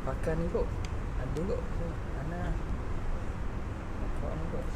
Pakan ni kot. Ada kot. Mana? Kau ni kot.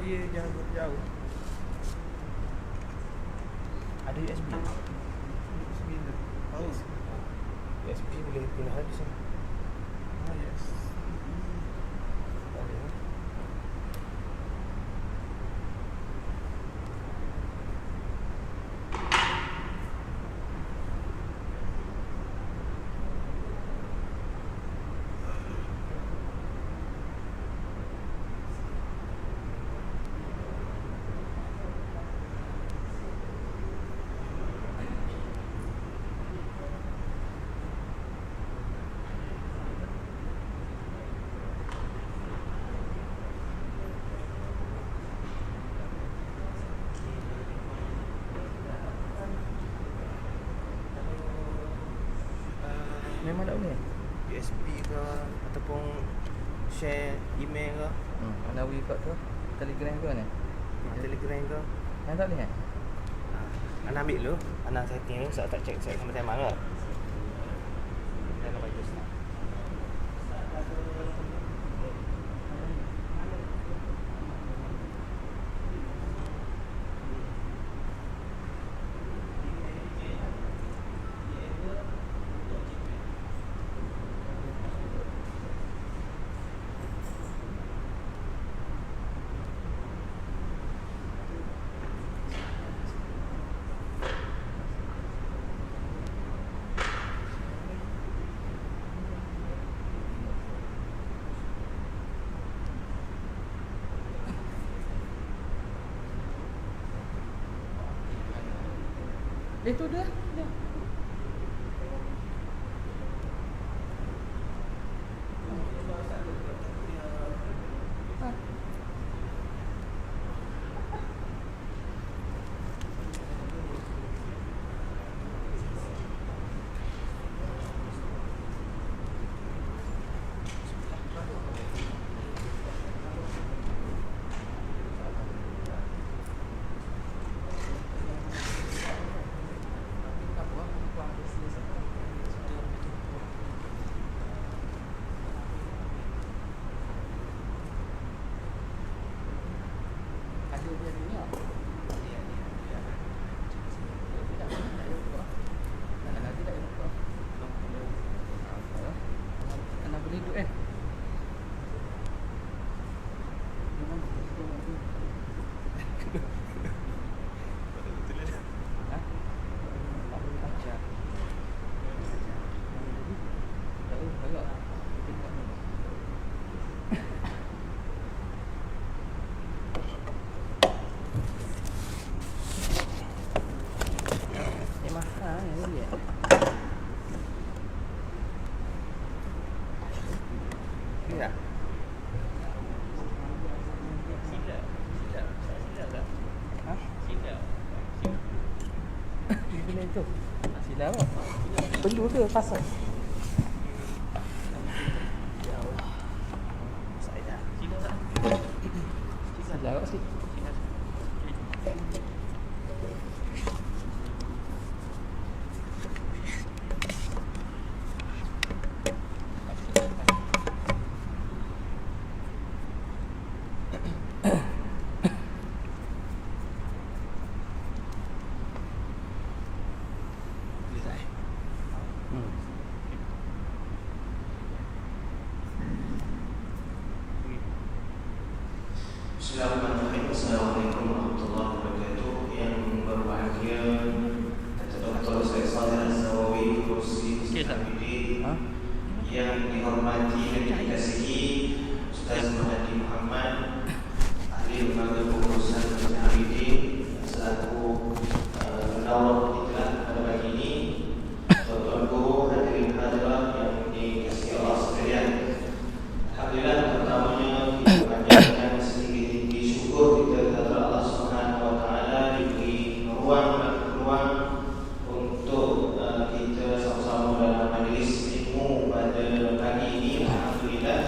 Jangan jauh. Ada USB. USB tu. Oh. USB boleh pindah di sini. Ah yes. Memang tak boleh? USB ke ataupun share email ke, Mana wii kat tu? Telegram ke mana? Telegram ke. Yang tak boleh Ana ambil dulu, Ana setting dulu, saya tak check sama time mana. Dan apa itu start. Itu dah. boleh. Ni tak? Ha? Ni benda tu. Silau apa? Perlu ke pasal? Ya Allah. Saya. Silau kat sini. Bismillahirrahmanirrahim. Assalamualaikum warahmatullahi wabarakatuh. Yang berbahagia Dr. Said Saleh Az-Zawawi, Kursi Ustaz-Habibie, yang dihormati dan dikasihi Ustaz Mahdi Muhammad, ahli lembaga pengurusan Ustaz-Habibie, selaku pendakwah kita pada pagi ini, tuan-tuan guru, hadirin hadirat yang dikasihi Allah sekalian. Alhamdulillah, pertamanya kita panjatkan sedikit syukur kita kepada Allah Subhanahu Wa Taala diberi ruang dan peluang untuk kita sama-sama dalam majlis ilmu pada pagi ini. Alhamdulillah,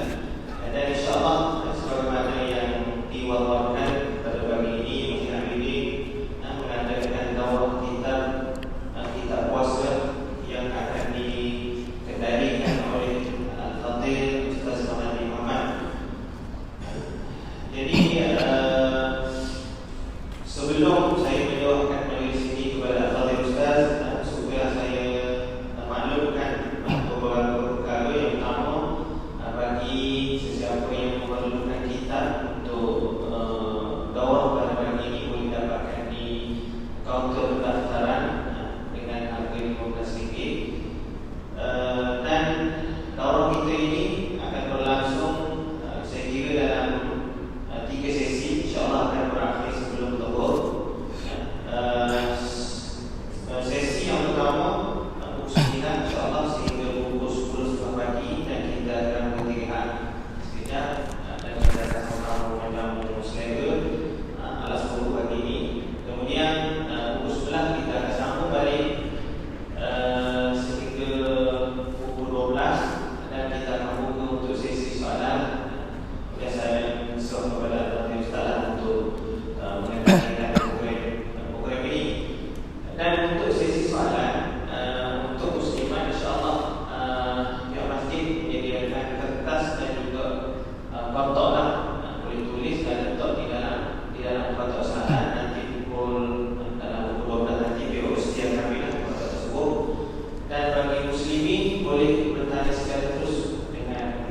dan insyaAllah sebagaimana yang diwawarkan pada pagi ini, Masjid Habibie mengadakan daurah kitab puasa yang akan dikendalikan oleh Al-Fadhil Ustaz Mahdi Muhammad. Jadi sebelum saya menjawabkan majlis ini kepada Al-Fadhil Ustaz, supaya saya maklumkan beberapa perkara. Yang pertama, bagi sesiapa yang memerlukan kitab untuk daurah pada pagi ini, boleh dapatkan di kaunter pendaftaran dengan harga RM15. Dan daurah kita ini akan berlangsung saya kira dalam 3 sesi, insyaAllah akan berakhir sebelum Zuhur. Sesi yang pertama pukul 9 insyaAllah sehingga pukul 10.30 pagi, dan kita akan beristirahat sekejap dan kita akan sama-sama menyambung selera alas 10 pagi ini. Kemudian pukul 11 kita akan sambung balik sehingga pukul 12, dan kita akan buka untuk sesi soalan. Kemudian saya suruh kepada Al-Fadhil Ustaz untuk mengenalkan program ini. Dan untuk sesi soalan untuk muslimat, insyaAllah pihak masjid menyediakan kertas dan juga kotak lah, boleh tulis dan letak di dalam kotak soalan. Nanti dalam pukul 12 nanti pihak sediakan bilang kotak tersebut. Dan bagi muslimin boleh bertanya secara terus dengan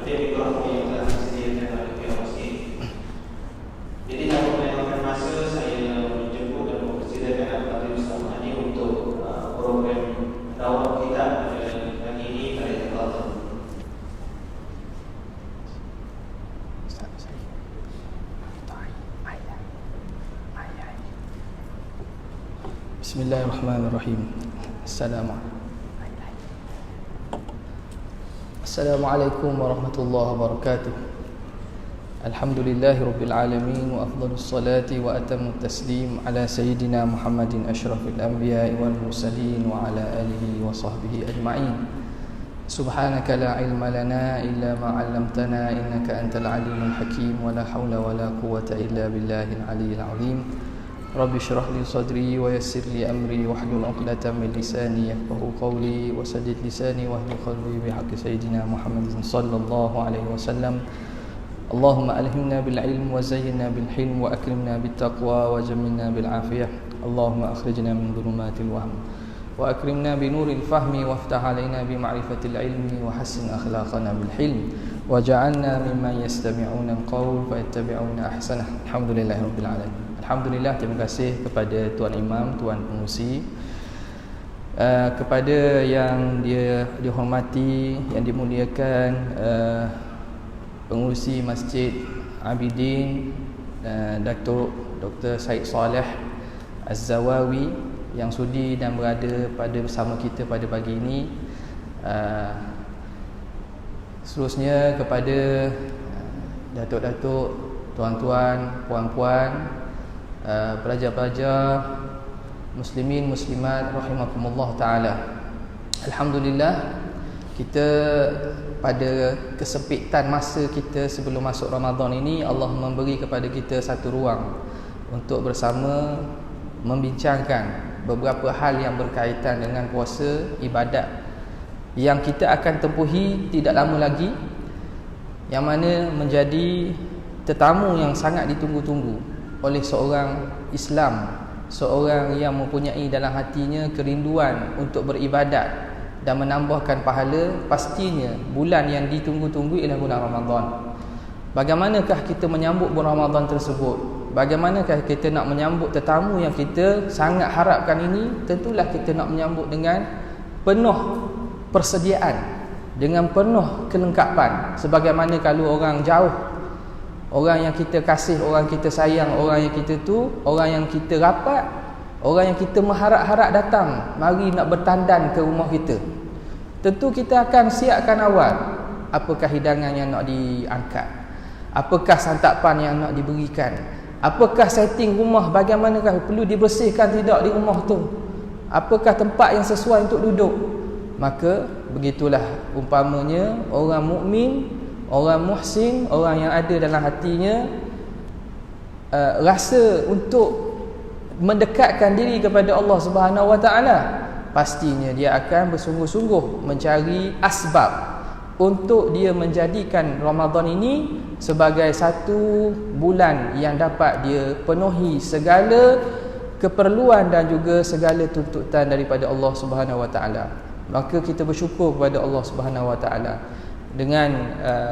mikrofon yang telah disediakan oleh pihak masjid. Jadi tanpa melewatkan masa, saya menjemput dan mempersilakan Al-Fadhil Ustaz Mahdi untuk program daurah kita pada pagi ini. Bismillahirrahmanirrahim. Assalamualaikum warahmatullahi wabarakatuh. Alhamdulillahirabbil alamin, wa afdhalus salati wa atamut taslim ala sayyidina Muhammadin asyrafil anbiya'i wal mursalin wa ala alihi wa sahbihi ajma'in. Subhanaka la ilma lana illa ma 'allamtana innaka antal alimul hakim, wa la haula wa la quwwata illa billahil aliyyil azim. Rabbi shrah li sadri wa yassir li amri wahlul 'uqdatam min lisani yafqahu qawli wa saddid lisani wahlul qalbi bihaqqi sayyidina Muhammadin sallallahu alaihi wasallam. Allahumma alhimna bil ilm wa zayyinna bil hilm wa akrimna bit taqwa wa jammilna bil afiyah. Allahumma akhrijna min dhulumatil wahm wa akrimna bi nuril fahmi waftah alaina bi ma'rifatil ilmi wa hassin akhlaqana bil hilm waj'alna mimman yastami'una al-qawl fayattabi'una ahsanah. Alhamdulillahirabbil alamin. Alhamdulillah, terima kasih kepada Tuan Imam, Tuan Pengurusi, kepada yang dihormati, yang dimuliakan Pengurusi Masjid Abidin, Dr. Said Saleh Az-Zawawi, yang sudi dan berada bersama kita pada pagi ini. Seterusnya kepada datuk-datuk, tuan-tuan, puan-puan, pelajar-pelajar, muslimin, muslimat rahimakumullah ta'ala. Alhamdulillah, kita pada kesempitan masa kita sebelum masuk Ramadan ini, Allah memberi kepada kita satu ruang untuk bersama membincangkan beberapa hal yang berkaitan dengan puasa, ibadat yang kita akan tempuhi tidak lama lagi, yang mana menjadi tetamu yang sangat ditunggu-tunggu oleh seorang Islam, seorang yang mempunyai dalam hatinya kerinduan untuk beribadat dan menambahkan pahala. Pastinya bulan yang ditunggu-tunggu ialah bulan Ramadan. Bagaimanakah kita menyambut bulan Ramadan tersebut? Bagaimanakah kita nak menyambut tetamu yang kita sangat harapkan ini? Tentulah kita nak menyambut dengan penuh persediaan, dengan penuh kelengkapan. Sebagaimana kalau orang jauh, orang yang kita kasih, orang kita sayang, orang yang kita orang yang kita rapat, orang yang kita mengharap-harap datang, mari nak bertandan ke rumah kita, tentu kita akan siapkan awal. Apakah hidangan yang nak diangkat? Apakah santapan yang nak diberikan? Apakah setting rumah, bagaimanakah, perlu dibersihkan tidak di rumah tu? Apakah tempat yang sesuai untuk duduk? Maka begitulah umpamanya orang mukmin, orang muhsin, orang yang ada dalam hatinya rasa untuk mendekatkan diri kepada Allah Subhanahu Wa Taala, pastinya dia akan bersungguh-sungguh mencari asbab untuk dia menjadikan Ramadan ini sebagai satu bulan yang dapat dia penuhi segala keperluan dan juga segala tuntutan daripada Allah Subhanahu Wa Taala. Maka kita bersyukur kepada Allah Subhanahu Wa Taala dengan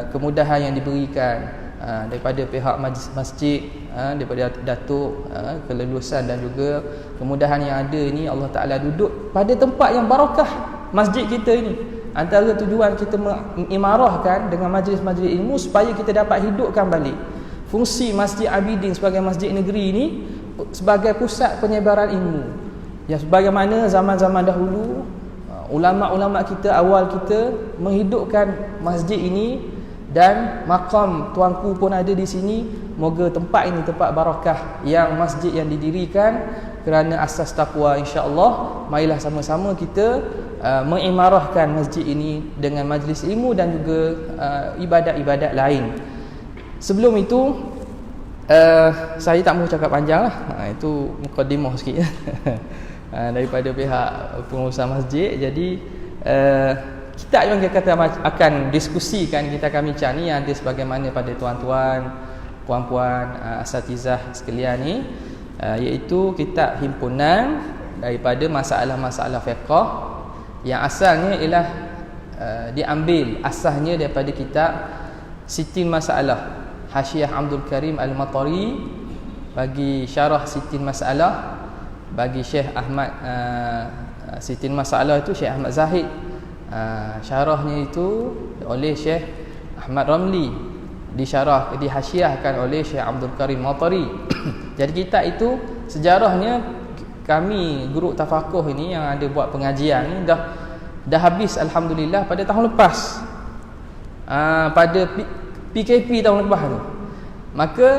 kemudahan yang diberikan daripada pihak masjid, daripada datuk, kelulusan dan juga kemudahan yang ada ini. Allah Ta'ala duduk pada tempat yang barakah masjid kita ini. Antara tujuan kita mengimarahkan dengan majlis-majlis ilmu supaya kita dapat hidupkan balik fungsi Masjid Abidin sebagai masjid negeri ini sebagai pusat penyebaran ilmu. Ya, sebagaimana zaman-zaman dahulu ulama-ulama kita awal kita menghidupkan masjid ini, dan makam tuanku pun ada di sini. Moga tempat ini tempat barakah yang masjid yang didirikan kerana asas takwa, insya-Allah. Marilah sama-sama kita mengimarahkan masjid ini dengan majlis ilmu dan juga ibadat-ibadat lain. Sebelum itu saya tak mahu cakap panjang lah. Itu mukadimah sikit daripada pihak pengurusan masjid. Jadi kita yang kita akan diskusikan, kita akan bincang ni yang ada sebagaimana pada tuan-tuan, puan-puan, asatizah sekalian ni, iaitu kitab himpunan daripada masalah-masalah fiqh yang asalnya ialah diambil asasnya daripada kitab Sittin Masalah Hasyiah Abdul Karim Al-Matari, bagi syarah Sittin Masalah bagi Syekh Ahmad. Sittin Masalah itu Syekh Ahmad Zahid, syarahnya itu oleh Syekh Ahmad Ramli, dihasyiahkan oleh Syekh Abdul Karim Matari. Jadi kitab itu sejarahnya, kami guru tafakuh ini yang ada buat pengajian ni dah habis alhamdulillah pada tahun lepas, pada PKP tahun lepas tu. Maka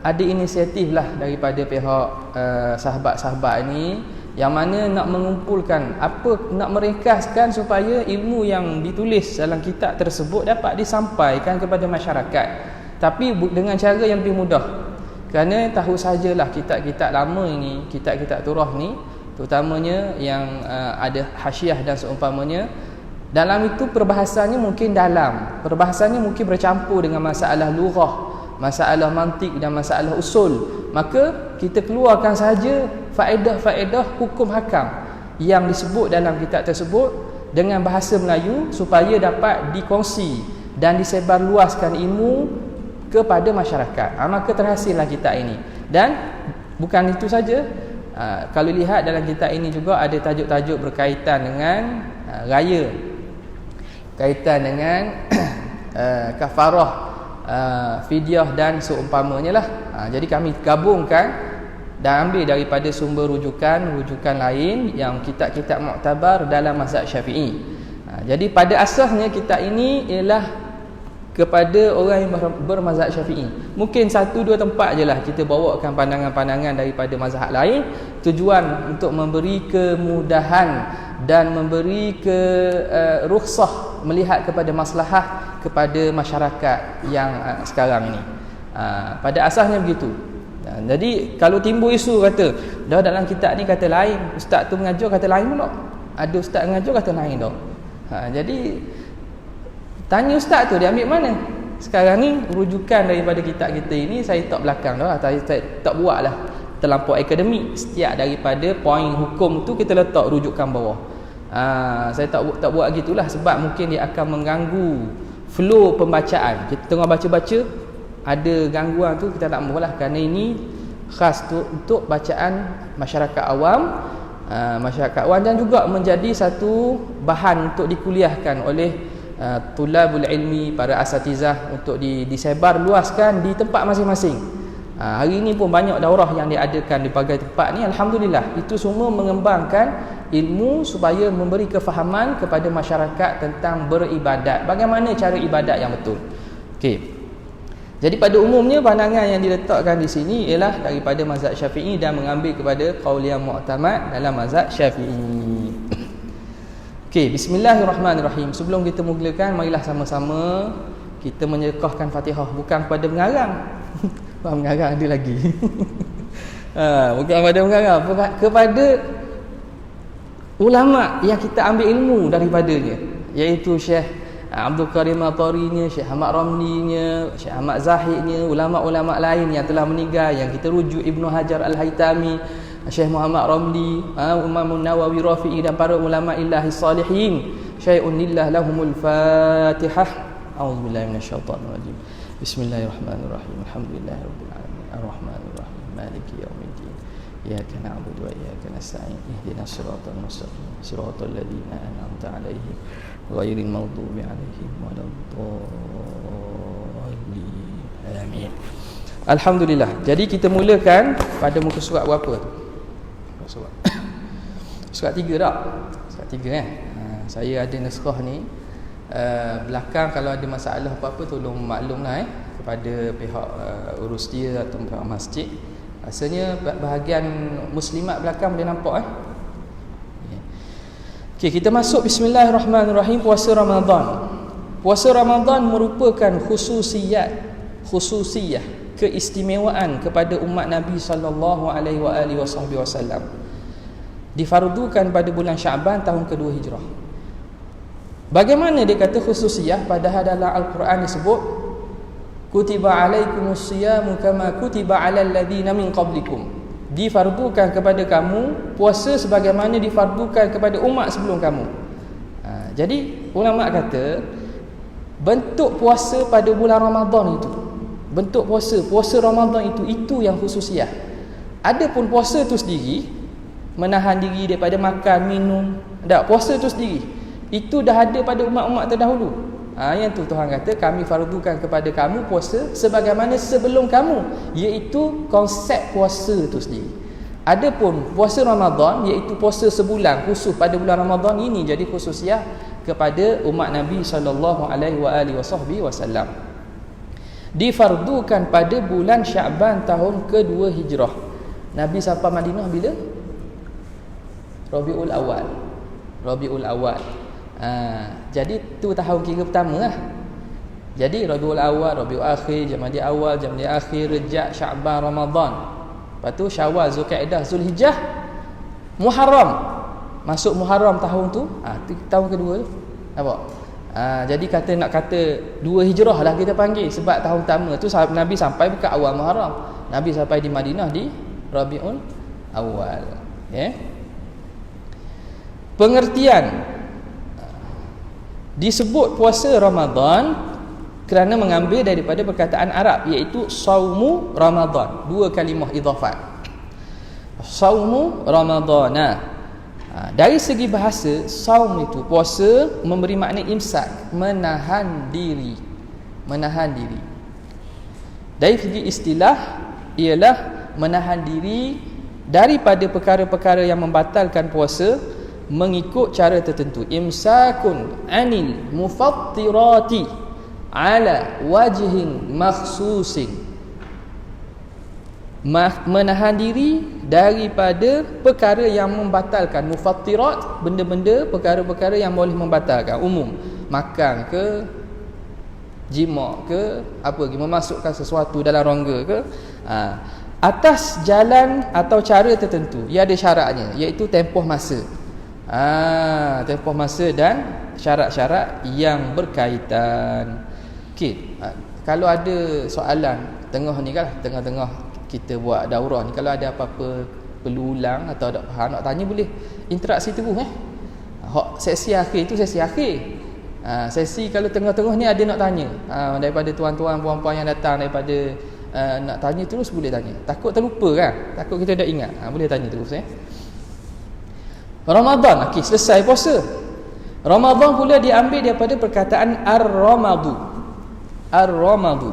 ada inisiatif lah daripada pihak sahabat-sahabat ini yang mana nak mengumpulkan nak meringkaskan supaya ilmu yang ditulis dalam kitab tersebut dapat disampaikan kepada masyarakat, tapi dengan cara yang lebih mudah. Kerana tahu sajalah kitab-kitab lama ini, kitab-kitab turah ni, terutamanya yang ada hasyiah dan seumpamanya, dalam itu perbahasannya mungkin dalam, perbahasannya mungkin bercampur dengan masalah lughah, masalah mantik dan masalah usul. Maka kita keluarkan saja faedah-faedah hukum hakam yang disebut dalam kitab tersebut dengan bahasa Melayu supaya dapat dikongsi dan disebarluaskan ilmu kepada masyarakat. Maka terhasillah kitab ini. Dan bukan itu saja, kalau lihat dalam kitab ini juga ada tajuk-tajuk berkaitan dengan raya, kaitan dengan kafarah, fidyah dan seumpamanya lah. Jadi kami gabungkan dan ambil daripada sumber rujukan lain yang kitab-kitab muktabar dalam mazhab Syafi'i. Jadi pada asasnya kitab ini ialah kepada orang yang bermazhab Syafi'i. Mungkin 1-2 tempat je lah kita bawakan pandangan-pandangan daripada mazhab lain, tujuan untuk memberi kemudahan dan memberi rukhsah melihat kepada maslahah kepada masyarakat yang sekarang ini. Pada asasnya begitu. Jadi kalau timbul isu kata dah dalam kitab ni kata lain, ustaz tu mengajar kata lain pula, ada ustaz mengajar kata lain dah. Jadi tanya ustaz tu dia ambil mana? Sekarang ni rujukan daripada kitab kita ini saya tak belakang dah, saya tak buat lah terlampau akademik. Setiap daripada poin hukum tu kita letak rujukan bawah. Saya tak buat gitulah sebab mungkin dia akan mengganggu flow pembacaan. Kita tengah baca-baca ada gangguan tu, kita tak maulah, kerana ini khas tu untuk bacaan masyarakat awam, dan juga menjadi satu bahan untuk dikuliahkan oleh tulabul ilmi, para asatizah, untuk disebar luaskan di tempat masing-masing. Hari ini pun banyak daurah yang diadakan di pelbagai tempat ni, alhamdulillah. Itu semua mengembangkan ilmu supaya memberi kefahaman kepada masyarakat tentang beribadat, bagaimana cara ibadat yang betul. Okey. Jadi pada umumnya pandangan yang diletakkan di sini ialah daripada mazhab Syafi'i dan mengambil kepada qaul yang mu'tamad dalam mazhab Syafi'i. Okey, bismillahirrahmanirrahim. Sebelum kita mulakan, marilah sama-sama kita menyekahkan Fatihah, bukan kepada mengarang. Mengarang ada lagi. Bukan kepada mengarang, kepada ulama yang kita ambil ilmu daripadanya, iaitu Syekh Abdul Karim At-Tarinya, Syekh Ahmad Ramlinya, Syekh Ahmad Zahidnya, ulama-ulama lain yang telah meninggal yang kita rujuk, Ibnu Hajar Al-Haytami, Syekh Muhammad Ramli, Imam Nawawi Rafi'i dan para ulama illahi salihin. Syai'un lillah lahumul Fatihah. A'udzubillahi minasyaitonir rajim. Bismillahirrahmanirrahim. Alhamdulillahirabbil alamin. Arrahmanirrahim. Maliki yaumiddin. Iyyaka na'budu wa iyyaka nasta'in. Ihdinas siratal mustaqim. Siratal ladzina an'amta 'alaihim ghairil maghdubi 'alaihim waladdallin. Amin. Alhamdulillah. Jadi kita mulakan pada muka surat berapa tu? Surat 3 dah. Surat 3 kan. Saya ada naskah ni. Belakang kalau ada masalah apa-apa tolong maklumlah kepada pihak urus dia atau pihak masjid. Rasanya bahagian muslimat belakang boleh nampak Okey, kita masuk bismillahirrahmanirrahim. Puasa Ramadan. Puasa Ramadan merupakan khususiyah, keistimewaan kepada umat Nabi sallallahu alaihi wasallam. Difardukan pada bulan Syaban tahun kedua Hijrah. Bagaimana dia kata khususiyah, padahal dalam Al-Quran disebut kutiba alaikumus siyamu kama kutiba alal ladzina min qablikum. Difardukan kepada kamu puasa sebagaimana difardukan kepada umat sebelum kamu. Jadi ulama kata bentuk puasa pada bulan Ramadan itu, bentuk puasa Ramadan itu yang khususiyah. Adapun puasa itu sendiri, menahan diri daripada makan, minum, tak, puasa itu sendiri itu dah ada pada umat-umat terdahulu. Yang tu Tuhan kata kami fardukan kepada kamu puasa sebagaimana sebelum kamu, iaitu konsep puasa itu sendiri. Adapun puasa Ramadan, iaitu puasa sebulan khusus pada bulan Ramadan ini, jadi khususiah kepada umat Nabi sallallahu alaihi wasallam. Difardukan pada bulan Syaban tahun kedua Hijrah. Nabi sampai Madinah bila? Rabiul Awal. Jadi tu tahun kira pertama lah. Jadi Rabiul Awal, Rabiul Akhir, Jamadi Awal, Jamadi Akhir, Rejab, Syaban, Ramadan. Lepas tu Syawal, Zulkaidah, Zulhijjah, Muharram. Masuk Muharram tahun tu, tu tahun kedua tu. Nampak? Jadi nak kata 2 Hijrah lah kita panggil, sebab tahun pertama tu Nabi sampai bukan awal Muharram. Nabi sampai di Madinah di Rabiul Awal. Pengertian disebut puasa Ramadan kerana mengambil daripada perkataan Arab, iaitu saumu Ramadan. 2 kalimah idhafat. Saumu Ramadana. Dari segi bahasa, saum itu puasa memberi makna imsak, menahan diri. Dari segi istilah ialah menahan diri daripada perkara-perkara yang membatalkan puasa mengikut cara tertentu. Imsakun anil mufattirati ala wajhin makhsusin, menahan diri daripada perkara yang membatalkan. Mufattirat, benda-benda, perkara-perkara yang boleh membatalkan, umum, makan ke, jima ke, apa lagi, memasukkan sesuatu dalam rongga ke, atas jalan atau cara tertentu. Ia ada syaratnya, iaitu tempoh masa. Tempoh masa dan syarat-syarat yang berkaitan. Okey, kalau ada soalan tengah ni kan, tengah-tengah kita buat daurah ni, kalau ada apa-apa perlu ulang atau tak faham nak tanya, boleh interaksi terus sesi akhir tu sesi akhir. Sesi kalau tengah-tengah ni ada nak tanya, daripada tuan-tuan puan-puan yang datang, daripada nak tanya terus boleh tanya. Takut terlupa kan, takut kita tak ingat, boleh tanya terus. Ramadan, okey, selesai puasa. Ramadan pula diambil daripada perkataan ar-ramadu. Ar-ramadu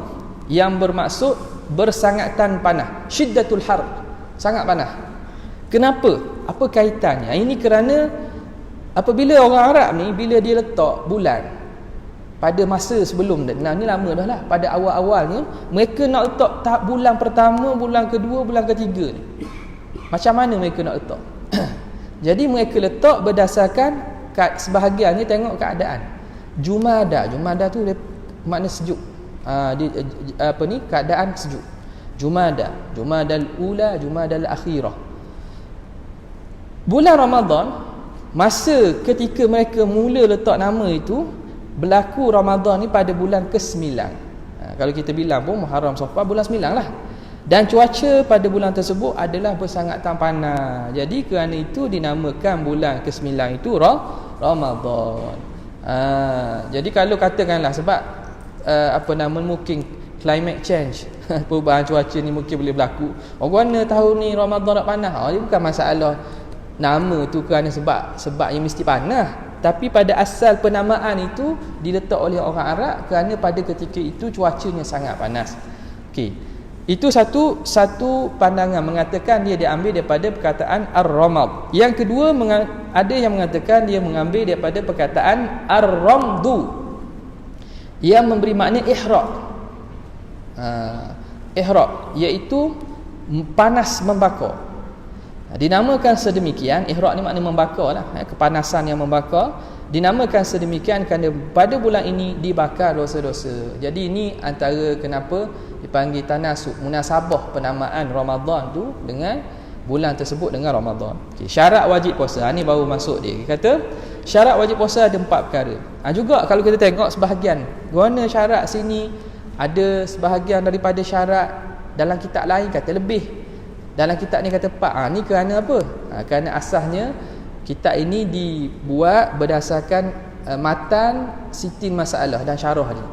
yang bermaksud bersangatan panah, syiddatul har, sangat panah. Kenapa? Apa kaitannya? Ini kerana apabila orang Arab ni, bila dia letak bulan pada masa sebelum, nah ni lama dah lah, pada awal-awalnya mereka nak letak bulan pertama, bulan kedua, bulan ketiga ni, macam mana mereka nak letak? Jadi mereka letak berdasarkan sebahagiannya tengok keadaan. Jumada tu makna sejuk. Keadaan sejuk. Jumadal ula, Jumadal akhirah. Bulan Ramadan, masa ketika mereka mula letak nama itu, berlaku Ramadan ni pada bulan ke-9. Kalau kita bilang pun Muharram, Safar, bulan 9 lah. Dan cuaca pada bulan tersebut adalah bersangatan panas. Jadi kerana itu dinamakan bulan ke-9 itu Ramadan. Jadi kalau katakanlah sebab mungkin climate change, perubahan cuaca ni mungkin boleh berlaku, orang mana tahun ni Ramadan nak panas, dia bukan masalah nama tu kerana sebab yang mesti panas, tapi pada asal penamaan itu diletak oleh orang Arab kerana pada ketika itu cuacanya sangat panas. Okey, itu satu pandangan mengatakan dia diambil daripada perkataan ar-ramad. Yang kedua, ada yang mengatakan dia mengambil daripada perkataan ar-ramdu yang memberi makna ihraq. Ihraq iaitu panas membakar. Dinamakan sedemikian, ihraq ni makna membakar lah, kepanasan yang membakar. Dinamakan sedemikian kerana pada bulan ini dibakar dosa-dosa. Jadi ini antara kenapa dipanggil tanasub, munasabah penamaan Ramadan tu dengan bulan tersebut dengan Ramadan. Okay, syarat wajib puasa, ni baru masuk dia. Dia kata syarat wajib puasa ada 4 perkara. Juga kalau kita tengok sebahagian guna syarat sini, ada sebahagian daripada syarat dalam kitab lain kata lebih, dalam kitab ni kata 4. Ni kerana apa? Kerana asasnya kitab ini dibuat berdasarkan matan sitin masalah dan syarah ni.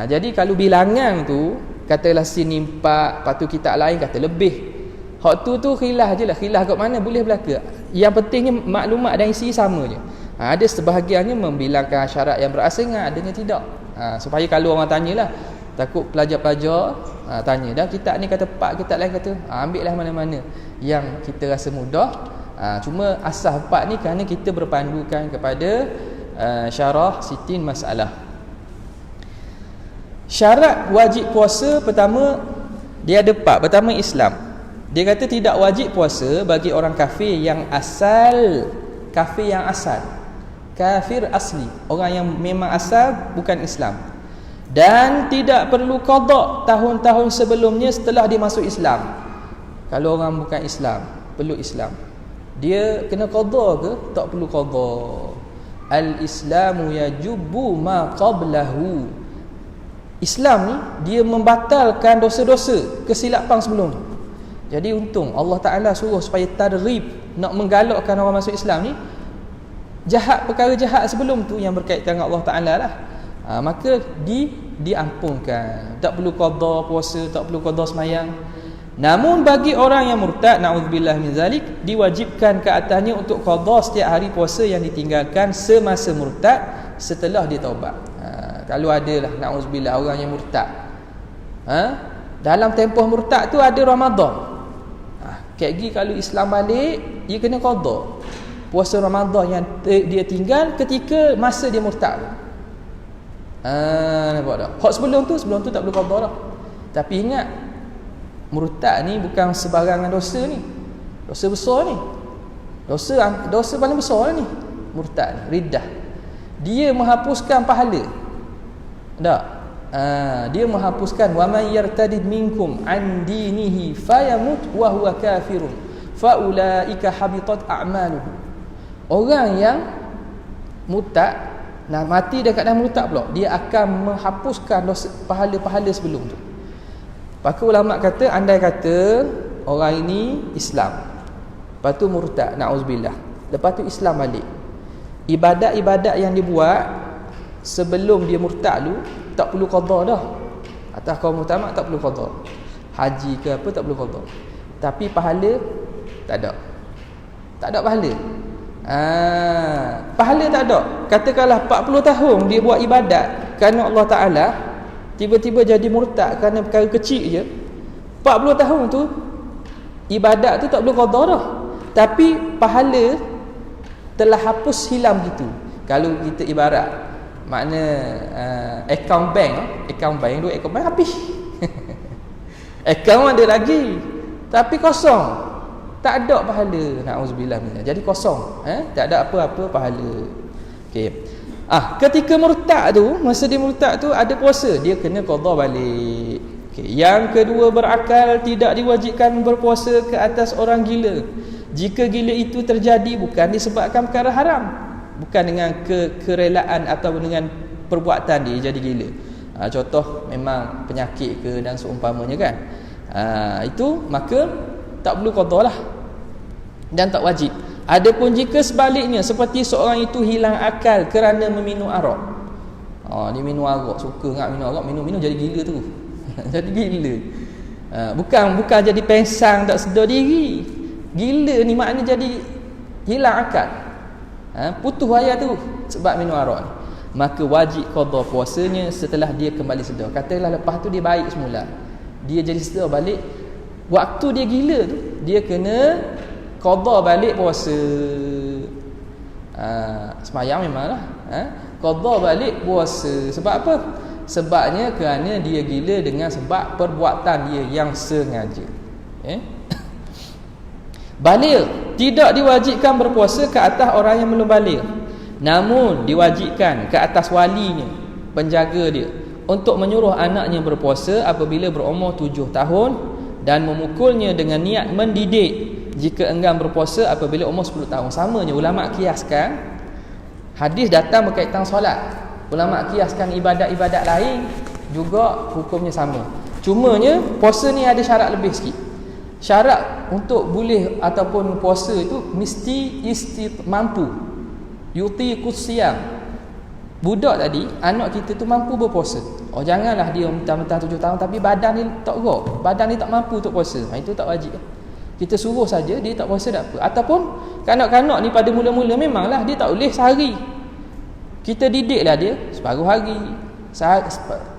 Jadi kalau bilangan tu katalah sini 4, lepas tu kitab lain kata lebih. Hak tu khilaf je lah, khilaf kat mana boleh berlaku. Yang pentingnya maklumat dan isi sama je. Ada sebahagiannya membilangkan syarat yang berasingan, adanya tidak. Supaya kalau orang tanyalah, takut pelajar-pelajar tanya, dah kitab ni kata 4, kitab lain kata, ambil lah mana-mana yang kita rasa mudah. Cuma asas 4 ni kerana kita berpandukan kepada syarah sitin masalah. Syarat wajib puasa pertama dia ada 4. Pertama, Islam. Dia kata tidak wajib puasa bagi orang kafir yang asal, kafir yang asal, kafir asli, orang yang memang asal bukan Islam, dan tidak perlu qada tahun-tahun sebelumnya setelah dia masuk Islam. Kalau orang bukan Islam, perlu Islam, dia kena qada ke? Tak perlu qada. Al-Islamu yajubbu ma qablahu. Islam ni dia membatalkan dosa-dosa, kesilapan sebelum. Jadi untung Allah Ta'ala suruh supaya targhib, nak menggalakkan orang masuk Islam ni, jahat, perkara jahat sebelum tu yang berkaitan dengan Allah Ta'ala lah, maka diampunkan. Tak perlu qada puasa, tak perlu qada semayang. Namun bagi orang yang murtad, na'udzubillah min zalik, diwajibkan ke atasnya untuk qada setiap hari puasa yang ditinggalkan semasa murtad setelah dia taubat. Kalau ada lah, na'udzubillah, orang yang murtad, dalam tempoh murtad tu ada Ramadan, KG kalau Islam balik, dia kena qada puasa Ramadan yang dia tinggal ketika masa dia murtad. Nampak tak? Hak sebelum tu tak perlu qada dah. Tapi ingat, murtad ni bukan sebarangan dosa ni. Dosa besar ni. Dosa paling besar ni. Murtad ni, riddah. Dia menghapuskan pahala. Tak? Dia menghapuskan wa man yartadid minkum an dinihi fayamut wa huwa kafirun fa ulaika habitat a'maluhum. Orang yang murtad, nah mati dekat dalam murtad pula, dia akan menghapuskan dosa, pahala-pahala sebelum tu. Maka ulama kata, andai kata orang ini Islam, lepas tu murtad, na'udzubillah, lepas tu Islam balik, ibadat-ibadat yang dia buat sebelum dia murtad tu tak perlu qada dah. Atas kaum utama tak perlu qada. Haji ke apa tak perlu qada. Tapi pahala tak ada. Tak ada pahala. Pahala tak ada. Katakanlah 40 tahun dia buat ibadat kerana Allah Ta'ala, tiba-tiba jadi murtad kerana perkara kecil je, 40 tahun tu ibadat tu tak perlu qada dah. Tapi pahala telah hapus hilang gitu. Kalau kita ibarat makna account bank duit account bank habis. Account ada lagi tapi kosong, tak ada pahala, na'udzubillah minzalik. Jadi kosong, tak ada apa-apa pahala. Okey. Ketika murtad tu, masa dia murtad tu ada puasa, dia kena qada balik. Okey. Yang kedua, berakal, tidak diwajibkan berpuasa ke atas orang gila. Jika gila itu terjadi bukan disebabkan perkara haram, bukan dengan kerelaan atau dengan perbuatan dia jadi gila. Contoh memang penyakit ke dan seumpamanya kan. Itu maka tak perlu qada lah dan tak wajib. Adapun jika sebaliknya, seperti seorang itu hilang akal kerana meminum arak. Dia minum arak, suka nak minum arak, minum jadi gila tu. Jadi gila. Bukan jadi pensang tak sedar diri. Gila ni maknanya jadi hilang akal. Putus ayat tu sebab minum arak ni. Maka wajib qada puasanya setelah dia kembali sedar. Katalah lepas tu dia baik semula, dia jadi sedar balik, waktu dia gila tu dia kena qada balik puasa. Semayang memanglah, qada balik puasa. Sebab apa? Sebabnya kerana dia gila dengan sebab perbuatan dia yang sengaja. Baligh, tidak diwajibkan berpuasa ke atas orang yang belum baligh, namun diwajibkan ke atas walinya, penjaga dia, untuk menyuruh anaknya berpuasa apabila berumur 7 tahun dan memukulnya dengan niat mendidik jika enggan berpuasa apabila umur 10 tahun. Samanya ulama kiaskan, hadis datang berkaitan solat, ulama kiaskan ibadat-ibadat lain juga hukumnya sama. Cumanya puasa ni ada syarat lebih sikit. Syarat untuk boleh ataupun puasa itu mesti mampu. Yutiqus siyam. Budak tadi, anak kita tu mampu berpuasa. Janganlah dia mentang-mentang 7 tahun tapi badan ni tak gerak, badan ni tak mampu untuk puasa. Itu tak wajib. Kita suruh saja, dia tak puasa tak apa. Ataupun kanak-kanak ni pada mula-mula memanglah dia tak boleh sehari. Kita didiklah dia separuh hari,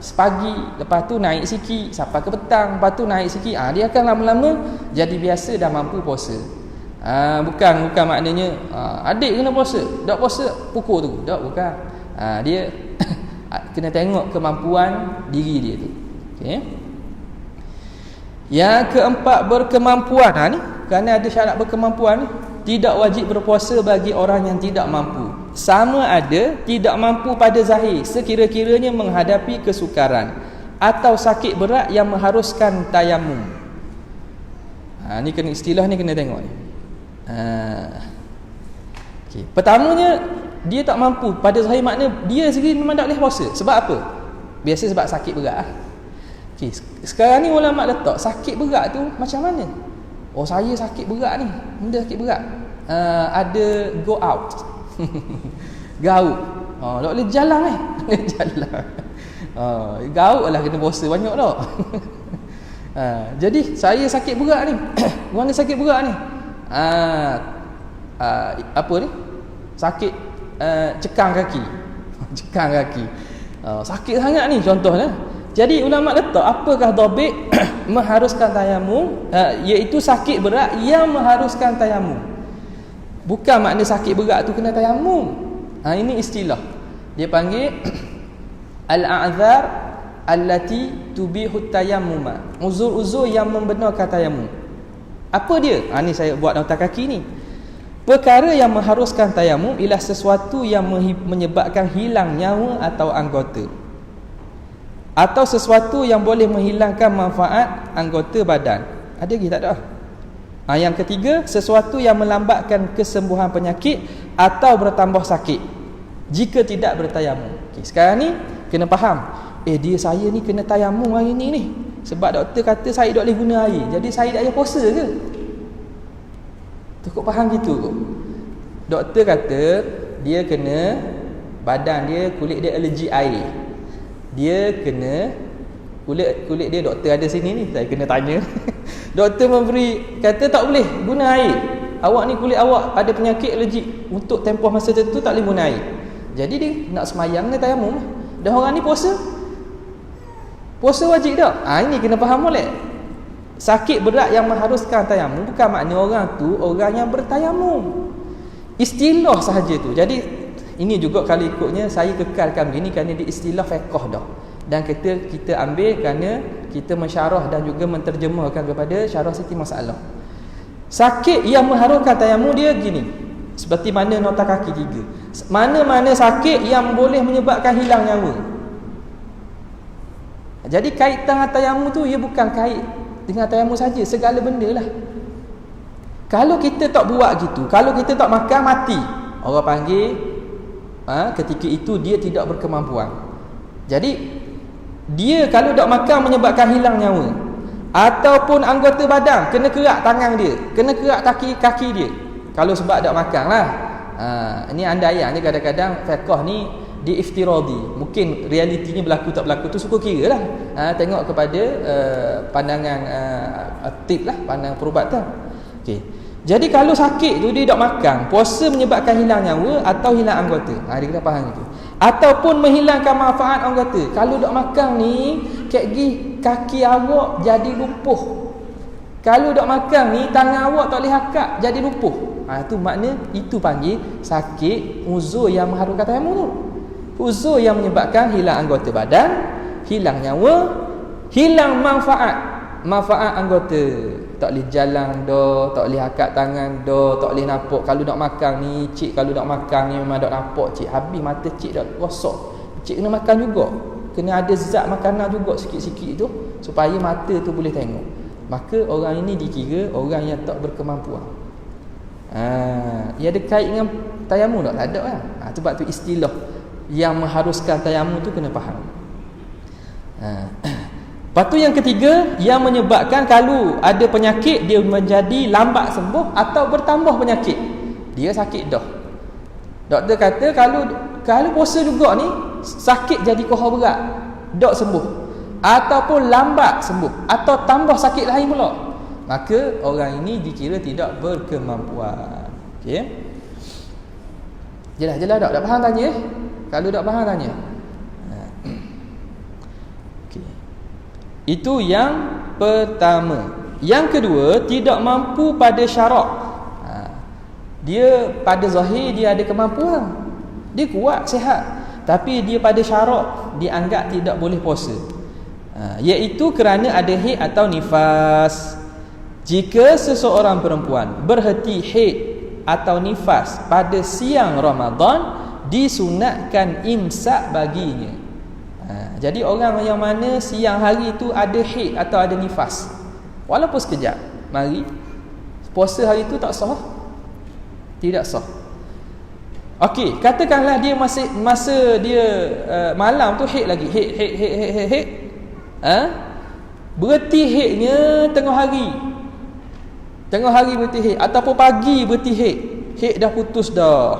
sepagi, lepas tu naik sikit sampai ke petang, lepas tu naik sikit. Dia akan lama-lama jadi biasa dah mampu puasa. Bukan maknanya adik kena puasa, tak puasa pukul tu. Tak, bukan. Dia kena tengok kemampuan diri dia tu. Okey. Yang keempat, berkemampuan. Ni kerana ada syarat berkemampuan ni, tidak wajib berpuasa bagi orang yang tidak mampu. Sama ada tidak mampu pada zahir sekira-kiranya menghadapi kesukaran atau sakit berat yang mengharuskan tayamum. Ni kena istilah ni kena tengok ni. Okay. Pertamanya dia tak mampu pada zahir, makna dia sendiri memang tak boleh puasa. Sebab apa? Biasa sebab sakit berat. Okay. Sekarang ni ulama letak sakit berat tu macam mana? Saya sakit berat ni, benda sakit berat. Ada go out. Gaut. Tak boleh jalan jalan. Gaut lah kena puasa banyak tak. Jadi saya sakit berat ni. Mana sakit berat ni? Apa ni? Sakit cekang kaki. Cekang kaki. Sakit sangat ni contohnya. Jadi ulama letak apakah dhabit mengharuskan tayamum, iaitu sakit berat yang mengharuskan tayamum. Bukan makna sakit berat tu kena tayamum. Ini istilah. Dia panggil al-a'dzar allati tubihu tayammuma. Uzur-uzur yang membenarkan tayamum. Apa dia? Ni saya buat nota kaki ni. Perkara yang mengharuskan tayamum ialah sesuatu yang menyebabkan hilang nyawa atau anggota, atau sesuatu yang boleh menghilangkan manfaat anggota badan. Ada lagi tak ada? Yang ketiga, sesuatu yang melambatkan kesembuhan penyakit atau bertambah sakit jika tidak bertayamum. Sekarang ni kena faham. Dia saya ni kena tayamum hari ni sebab doktor kata saya tak boleh guna air. Jadi saya tak payah puasa ke? Cukup faham gitu kot. Doktor kata dia kena, badan dia, kulit dia alergi air. Dia kena kulit dia, doktor ada sini ni, saya kena tanya. Doktor kata tak boleh guna air. Awak ni kulit awak ada penyakit alergi, untuk tempoh masa tertentu tak boleh guna air. Jadi dia nak semayang ni tayamum. Dan orang ni puasa wajib tak? Ini kena faham molek. Sakit berat yang mengharuskan tayamum bukan makna orang tu orang yang bertayamum. Istilah sahaja tu. Jadi ini juga kalau ikutnya saya kekalkan begini kerana di istilah fiqh dah. Dan kita ambil kerana kita mensyarah dan juga menterjemahkan kepada syarah siti masalah. Sakit yang mengharuskan tayamum dia gini. Seperti mana nota kaki 3. Mana-mana sakit yang boleh menyebabkan hilang nyawa. Jadi kaitan tayamum tu ia bukan kait dengan tayamum saja, segala benda lah. Kalau kita tak buat gitu, kalau kita tak makan, mati. Orang panggil ketika itu dia tidak berkemampuan. Jadi dia kalau tak makan menyebabkan hilang nyawa, ataupun anggota badan kena kerak tangan dia, kena kerak kaki dia. Kalau sebab tak makan lah. Ini andaian je, kadang-kadang fiqh ni diiftiradi. Mungkin realitinya berlaku tak berlaku tu suka kira lah. Tengok kepada pandangan tip lah, pandangan perubatan. Okay. Jadi kalau sakit tu dia tak makan, puasa menyebabkan hilang nyawa atau hilang anggota. Dia kena faham itu. Ataupun menghilangkan manfaat anggota. Kalau tak makan ni, kaki awak jadi lumpuh. Kalau tak makan ni, tangan awak tak boleh hakak, jadi lumpuh. Itu makna, itu panggil sakit uzur yang mengharuskan tayamum tu. Uzur yang menyebabkan hilang anggota badan, hilang nyawa, hilang manfaat anggota. Tak boleh jalan dah, tak boleh hakak tangan dah, tak boleh nampak. Kalau nak makan ni, cik kalau nak makan ni memang tak nampak cik. Habis mata cik dah rosak. Cik kena makan juga. Kena ada zat makanan juga sikit-sikit tu supaya mata tu boleh tengok. Maka orang ini dikira orang yang tak berkemampuan. Ia ada kait dengan tayamum tak? Tak ada lah. Sebab tu istilah yang mengharuskan tayamum tu kena faham. Lepas tu yang ketiga, yang menyebabkan kalau ada penyakit dia menjadi lambat sembuh atau bertambah penyakit. Dia sakit dah. Doktor kata kalau puasa juga ni sakit jadi kohar berat, tak sembuh, ataupun lambat sembuh atau tambah sakit lain pula, maka orang ini dikira tidak berkemampuan. Okey. Jelas tak faham tanya. Kalau tak faham tanya. Okey. Itu yang pertama. Yang kedua, tidak mampu pada syarak. Dia pada zahir dia ada kemampuan, dia kuat, sihat, tapi dia pada syarak dianggap tidak boleh puasa. Iaitu kerana ada haid atau nifas. Jika seseorang perempuan berhenti haid atau nifas pada siang Ramadan, disunatkan imsak baginya. Jadi orang yang mana siang hari itu ada haid atau ada nifas, walaupun sekejap, mari puasa hari itu tak sah, tidak sah. Okey, katakanlah dia masa dia malam tu haid lagi, haid. Berhenti haidnya tengah hari berhenti haid, ataupun pagi berhenti haid dah putus dah.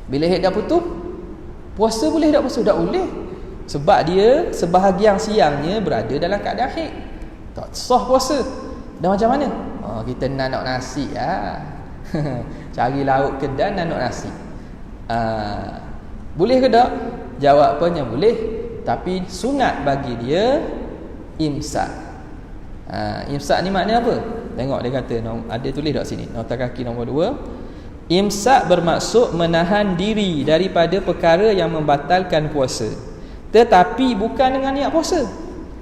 Bila haid dah putus, puasa boleh tak puasa? Tak boleh. Sebab dia sebahagian siangnya berada dalam keadaan haid, tak sah puasa. Dan macam mana? Kita nak nasi cari lauk kedai nak nasi. Boleh ke tak? Jawapannya boleh. Tapi sunat bagi dia imsak. Imsak ni maknanya apa? Tengok dia kata, ada tulis tak sini, nota kaki nombor 2. Imsak bermaksud menahan diri daripada perkara yang membatalkan puasa, tetapi bukan dengan niat puasa,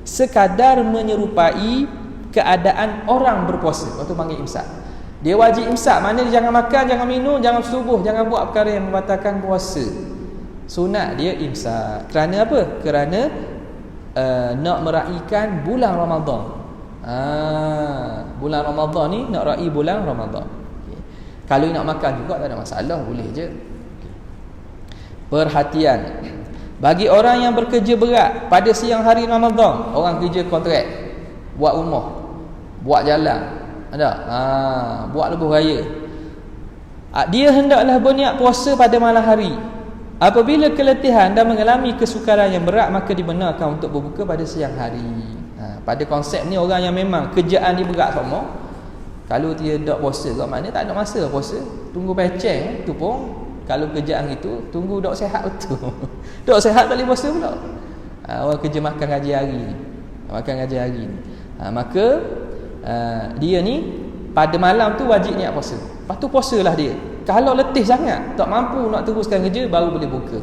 sekadar menyerupai keadaan orang berpuasa. Lepas tu panggil imsak. Dia wajib imsak, maknanya dia jangan makan, jangan minum, jangan subuh, jangan buat perkara yang membatalkan puasa. Sunat dia imsak. Kerana apa? Kerana nak meraihkan bulan Ramadan. Bulan Ramadan ni nak raih bulan Ramadan. Okay. Kalau nak makan juga tak ada masalah, boleh je. Okay. Perhatian, bagi orang yang bekerja berat pada siang hari Ramadan, orang kerja kontrak, buat rumah, buat jalan, buat lebuh raya, dia hendaklah berniat puasa pada malam hari. Apabila keletihan dan mengalami kesukaran yang berat, maka dibenarkan untuk berbuka pada siang hari. Pada konsep ni, orang yang memang kerjaan dia berat semua, kalau dia tak puasa kat mana, tak ada masa puasa, tunggu peceng tu pun. Kalau kerjaan itu, tunggu dok sihat betul. Dok sihat tak boleh puasa pula. Orang kerja makan gaji hari ni, makan gaji hari ni. Maka dia ni pada malam tu wajib niat puasa. Lepas tu puasalah dia. Kalau letih sangat, tak mampu nak teruskan kerja, baru boleh buka.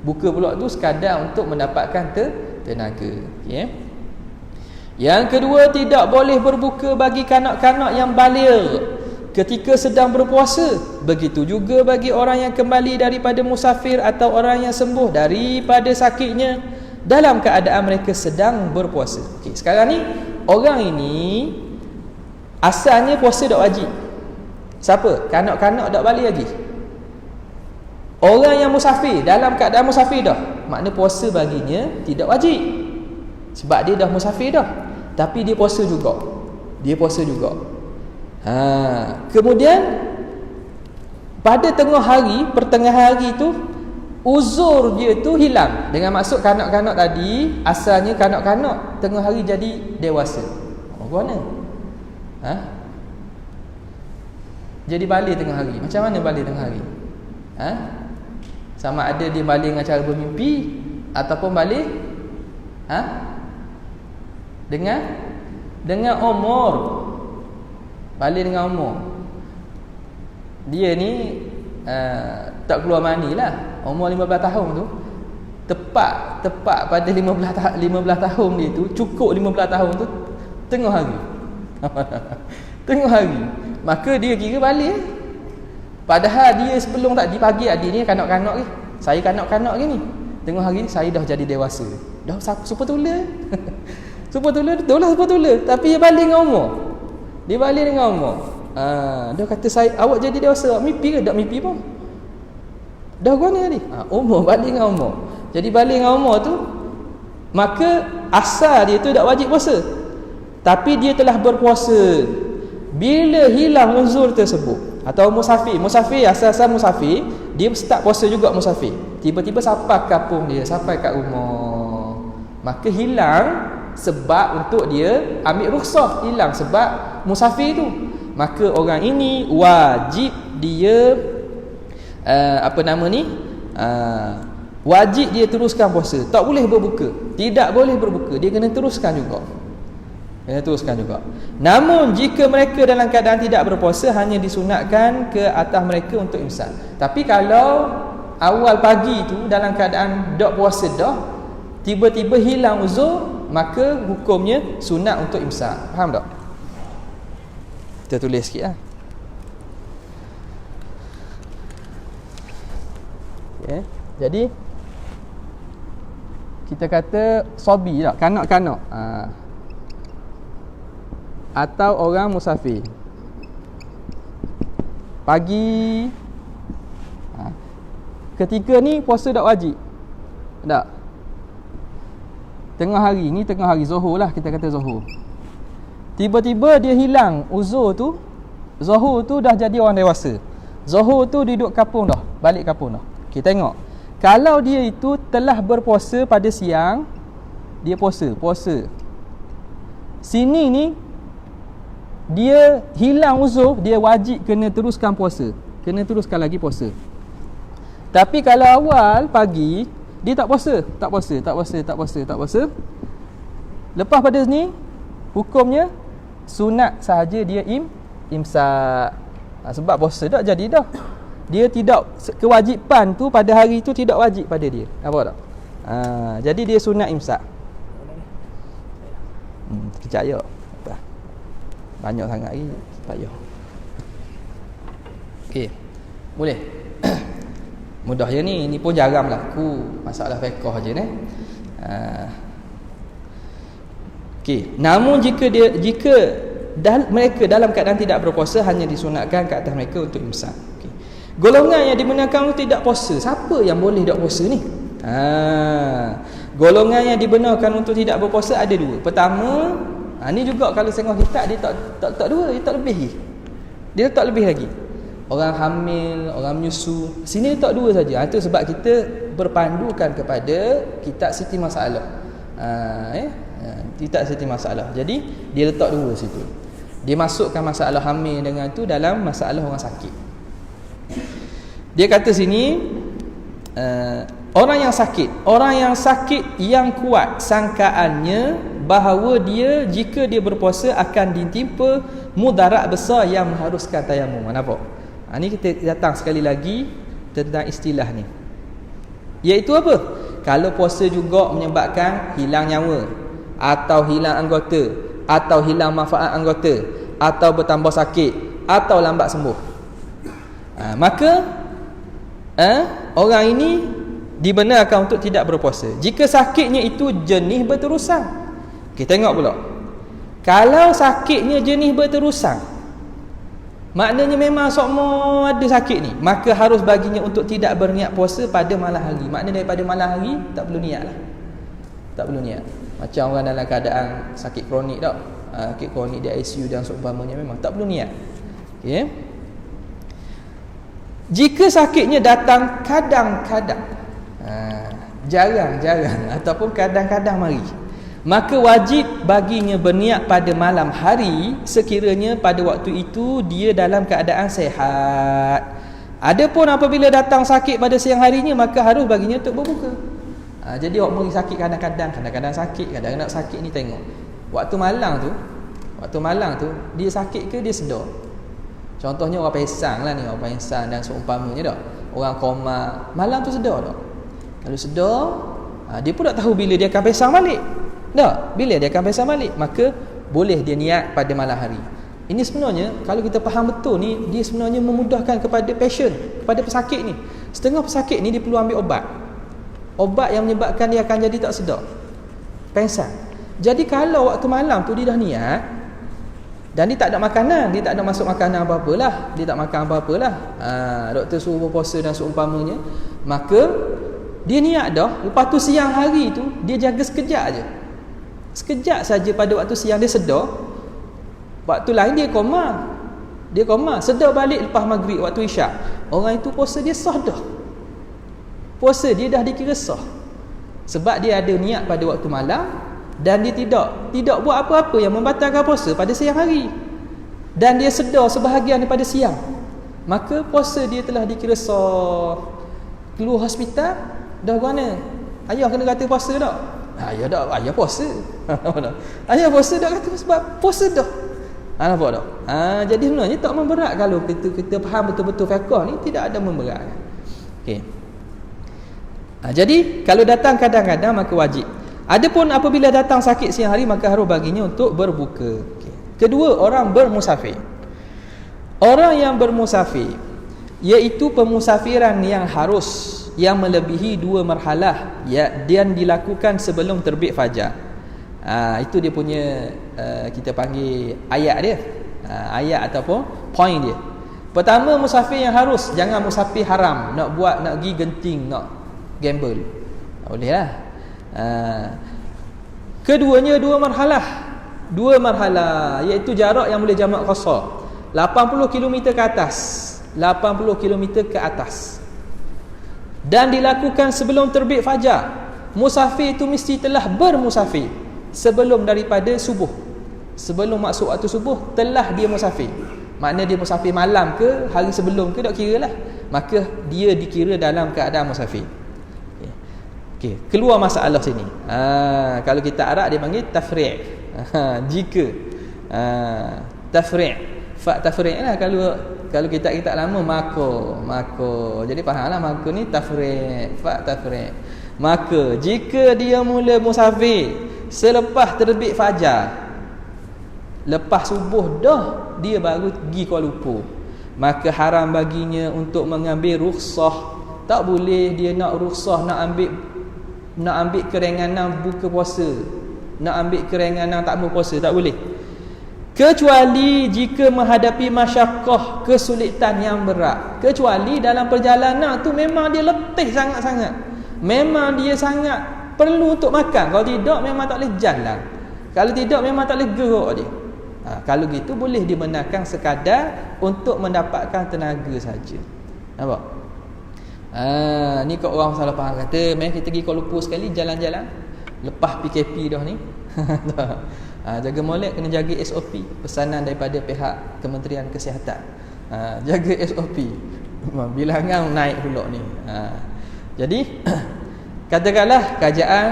Buka pula tu sekadar untuk mendapatkan tenaga. Okay. Yang kedua, tidak boleh berbuka bagi kanak-kanak yang baligh ketika sedang berpuasa. Begitu juga bagi orang yang kembali daripada musafir atau orang yang sembuh daripada sakitnya dalam keadaan mereka sedang berpuasa. Okay, sekarang ni orang ini asalnya puasa tak wajib. Siapa? Kanak-kanak tak balik lagi. Orang yang musafir, dalam keadaan musafir dah, makna puasa baginya tidak wajib, sebab dia dah musafir dah. Tapi dia puasa juga. Dia puasa juga. Kemudian pada tengah hari, pertengahan hari tu, uzur dia tu hilang. Dengan maksud kanak-kanak tadi, asalnya kanak-kanak, tengah hari jadi dewasa. Mana? Jadi balik tengah hari. Macam mana balik tengah hari? Sama ada dia balik dengan cara bermimpi, ataupun balik dengan umur. Balik dengan umur. Dia ni tak keluar mani lah. Umur 15 tahun tu, tepat pada 15 tahun dia tu, cukup 15 tahun tu, tengah hari. Tengah hari, maka dia kira balik. Padahal dia sebelum tadi pagi, adik ni kanak-kanak ke, saya kanak-kanak ke ni, tengah hari saya dah jadi dewasa, dah super tula. Super tula betul lah, super tula. Tapi dia balik dengan umur. Dia balik dengan umur. Dia kata, saya, awak jadi dewasa, mimpi ke? Tak mimpi pun. Dah guna tadi. Umur, balik dengan umur. Jadi balik dengan umur tu, maka asal dia tu tak wajib puasa, tapi dia telah berpuasa. Bila hilang uzur tersebut, atau musafir asal-asal musafir, dia start puasa juga musafir. Tiba-tiba sampai kampung dia, sampai kat rumah, maka hilang sebab untuk dia ambil rukhsah, hilang sebab musafir tu. Maka orang ini wajib dia wajib dia teruskan puasa. Tak boleh berbuka, tidak boleh berbuka, dia kena teruskan juga. Namun jika mereka dalam keadaan tidak berpuasa, hanya disunatkan ke atas mereka untuk imsak. Tapi kalau awal pagi tu dalam keadaan tak puasa dah, tiba-tiba hilang uzur, maka hukumnya sunat untuk imsak. Faham tak? Kita tulis sikit lah. Okay. Jadi kita kata sobi tak, kanak-kanak, atau orang musafir pagi, ketika ni puasa tak wajib, tak? Tengah hari ni, tengah hari Zuhur lah, kita kata Zuhur. Tiba-tiba dia hilang uzur tu. Zuhur tu dah jadi orang dewasa. Zuhur tu duduk kampung dah, balik kampung dah. Kita tengok, kalau dia itu telah berpuasa pada siang, dia puasa. Sini ni dia hilang uzur, dia wajib kena teruskan puasa, kena teruskan lagi puasa. Tapi kalau awal pagi dia tak puasa. Lepas pada ni hukumnya sunat sahaja dia imsak. Sebab puasa tak jadi dah. Dia tidak, kewajipan tu pada hari tu tidak wajib pada dia. Apa tak? Jadi dia sunat imsak. Kejap je. Banyak sangat lagi. Payah. Okey. Boleh. Mudah je ni. Ni pun jarang berlaku. Masalah fiqh je ni. Okey. Namun jika mereka dalam keadaan tidak berpuasa, hanya disunatkan ke atas mereka untuk imsak. Okay. Golongan yang dibenarkan untuk tidak puasa, siapa yang boleh tak puasa ni? Golongan yang dibenarkan untuk tidak berpuasa ada dua. Pertama, ni juga kalau tengok kitab dia tak dua, dia tak lebih. Dia tak lebih lagi. Orang hamil, orang menyusu, sini letak dua saja. Itu sebab kita berpandukan kepada kitab Siti Masalah. Kitab Siti Masalah. Jadi dia letak dua situ. Dia masukkan masalah hamil dengan tu dalam masalah orang sakit. Dia kata sini orang yang sakit yang kuat sangkaannya bahawa dia jika dia berpuasa akan ditimpa mudarat besar yang mengharuskan tayamum. Nampak? Ini kita datang sekali lagi tentang istilah ni. Iaitu apa? Kalau puasa juga menyebabkan hilang nyawa, atau hilang anggota, atau hilang manfaat anggota, atau bertambah sakit, atau lambat sembuh, maka orang ini dibenarkan untuk tidak berpuasa jika sakitnya itu jenis berterusan. Kita tengok pula, kalau sakitnya jenis berterusan, maknanya memang semua ada sakit ni, maka harus baginya untuk tidak berniat puasa pada malam hari. Maknanya daripada malam hari tak perlu niat lah. Tak perlu niat. Macam orang dalam keadaan sakit kronik tak, sakit kronik di ICU dan seumpamanya, memang tak perlu niat. Okay. Jika sakitnya datang kadang-kadang, jarang-jarang ataupun kadang-kadang mari, maka wajib baginya berniat pada malam hari sekiranya pada waktu itu dia dalam keadaan sehat. Adapun apabila datang sakit pada siang harinya, maka harus baginya untuk berbuka. Jadi awak mari sakit kadang-kadang sakit, kadang-kadang sakit ni tengok. Waktu malang tu dia sakit ke dia sedar. Contohnya orang pesang lah ni, orang pesang dan seumpamanya dah. Orang koma, malam tu sedar tak? Kalau sedar, dia pun tak tahu bila dia akan pesang balik. Tak, bila dia akan pesang balik, maka boleh dia niat pada malam hari. Ini sebenarnya kalau kita faham betul ni, dia sebenarnya memudahkan kepada patient, kepada pesakit ni. Setengah pesakit ni dia perlu ambil ubat yang menyebabkan dia akan jadi tak sedar, pesang. Jadi kalau waktu malam tu dia dah niat dan dia tak ada makanan, dia tak ada masuk makanan apa-apalah, dia tak makan apa-apalah, doktor suruh berpuasa dan seumpamanya, maka dia niat dah. Lepas tu siang hari tu dia jaga sekejap je, sekejap saja pada waktu siang dia sedar. Waktu lain dia koma, sedar balik lepas maghrib waktu isyak. Orang itu puasa dia sah dah. Puasa dia dah dikira sah. Sebab dia ada niat pada waktu malam dan dia tidak buat apa-apa yang membatalkan puasa pada siang hari. Dan dia sedar sebahagian daripada siang. Maka puasa dia telah dikira sah. Keluar hospital, dah mana? Ayah kena kata puasa tak? Ayah tak, ayah puasa. Ayah puasa tak kata sebab puasa dah. Nampak tak? Jadi sebenarnya tak memberat kalau kita faham betul-betul fiqh ni, tidak ada memberat. Okey. Jadi kalau datang kadang-kadang maka wajib. Adapun apabila datang sakit siang hari, maka harus baginya untuk berbuka. Okay. Kedua, orang bermusafir. Orang yang bermusafir iaitu pemusafiran yang melebihi 2 marhalah dan dilakukan sebelum terbit fajar. Itu dia punya kita panggil ayat dia. Ayat ataupun point dia. Pertama, musafir yang harus, jangan musafir haram, nak pergi genting, nak gamble. Tak boleh lah. Keduanya 2 marhalah. 2 marhalah iaitu jarak yang boleh jamak qasar. 80 km ke atas. 80 km ke atas. Dan dilakukan sebelum terbit fajar. Musafir itu mesti telah bermusafir sebelum daripada subuh. Sebelum masuk waktu subuh telah dia musafir. Makna dia musafir malam ke hari sebelum ke tak kira lah. Maka dia dikira dalam keadaan musafir. Okey, keluar masalah sini. Kalau kita Arab dia panggil tafri'. Jika tafri', fa tafri' lah. Kalau kita lama maka. Jadi fahamlah maka ni tafri', fa tafri'. Maka jika dia mula musafir selepas terbit fajar, lepas subuh dah dia baru pergi Kuala Lumpur, maka haram baginya untuk mengambil rukhsah. Tak boleh dia nak rukhsah, nak ambil keringanan buka puasa, nak ambil keringanan tak berpuasa, tak boleh. Kecuali jika menghadapi masyaqqah, kesulitan yang berat. Kecuali dalam perjalanan tu memang dia letih sangat-sangat, memang dia sangat perlu untuk makan. Kalau tidak memang tak boleh jalan, kalau tidak memang tak boleh gerak dia. Kalau gitu boleh dibenarkan sekadar untuk mendapatkan tenaga saja. Nampak? Ni kau orang salah faham, kata mari kita pergi Kuala Lumpur sekali jalan-jalan lepas PKP dah ni. Jaga molek kena jaga SOP, pesanan daripada pihak Kementerian Kesihatan. Jaga SOP, bilangan naik pula ni. Jadi katakanlah kerajaan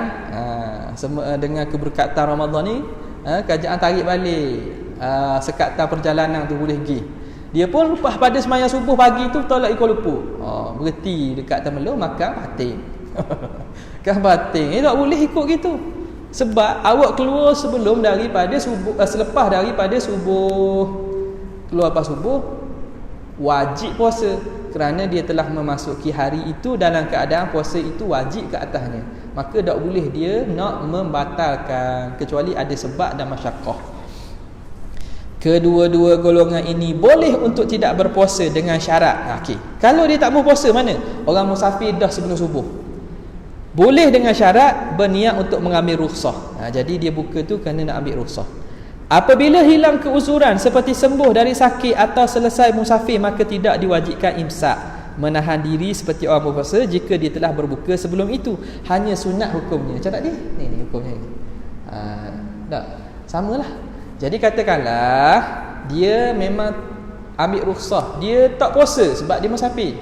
dengan keberkatan Ramadan ni, kerajaan tarik balik sekatan perjalanan tu boleh pergi. Dia pun lepas pada sembahyang subuh pagi tu tolak Kuala Lumpur, berhenti dekat Temerloh, makan batin. Kan batin tak boleh ikut gitu. Sebab awak keluar sebelum daripada subuh, selepas daripada subuh, keluar lepas subuh wajib puasa, kerana dia telah memasuki hari itu dalam keadaan puasa itu wajib ke atasnya. Maka tak boleh dia nak membatalkan kecuali ada sebab dan masyaqqah. Kedua-dua golongan ini boleh untuk tidak berpuasa dengan syarat. Okey, kalau dia tak mau puasa mana? Orang musafir dah sebelum subuh, boleh dengan syarat berniat untuk mengambil rukhsah. Jadi dia buka tu kerana nak ambil rukhsah. Apabila hilang keuzuran seperti sembuh dari sakit atau selesai musafir, maka tidak diwajibkan imsak, menahan diri seperti orang berpuasa jika dia telah berbuka sebelum itu. Hanya sunat hukumnya. Macam tak dia? Ni hukumnya. Tak, samalah. Jadi katakanlah dia memang ambil rukhsah, dia tak puasa sebab dia musafir,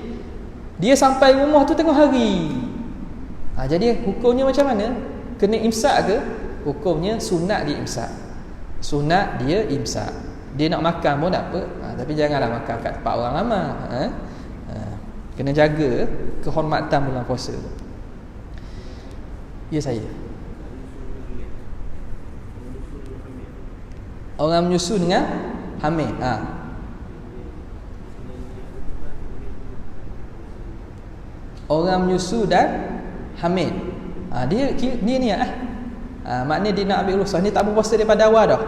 dia sampai rumah tu tengah hari. Jadi hukumnya macam mana? Kena imsak ke? Hukumnya sunat dia imsak. Sunat dia imsak. Dia nak makan pun tak apa, tapi janganlah makan kat tempat orang ramai. Kena jaga kehormatan bulan puasa tu. Ya saya. Orang menyusu dengan hamil. Orang menyusu dan hamil. Dia niat maknanya dia nak ambil rukhsah. Ni tak mau puasa daripada awal dah.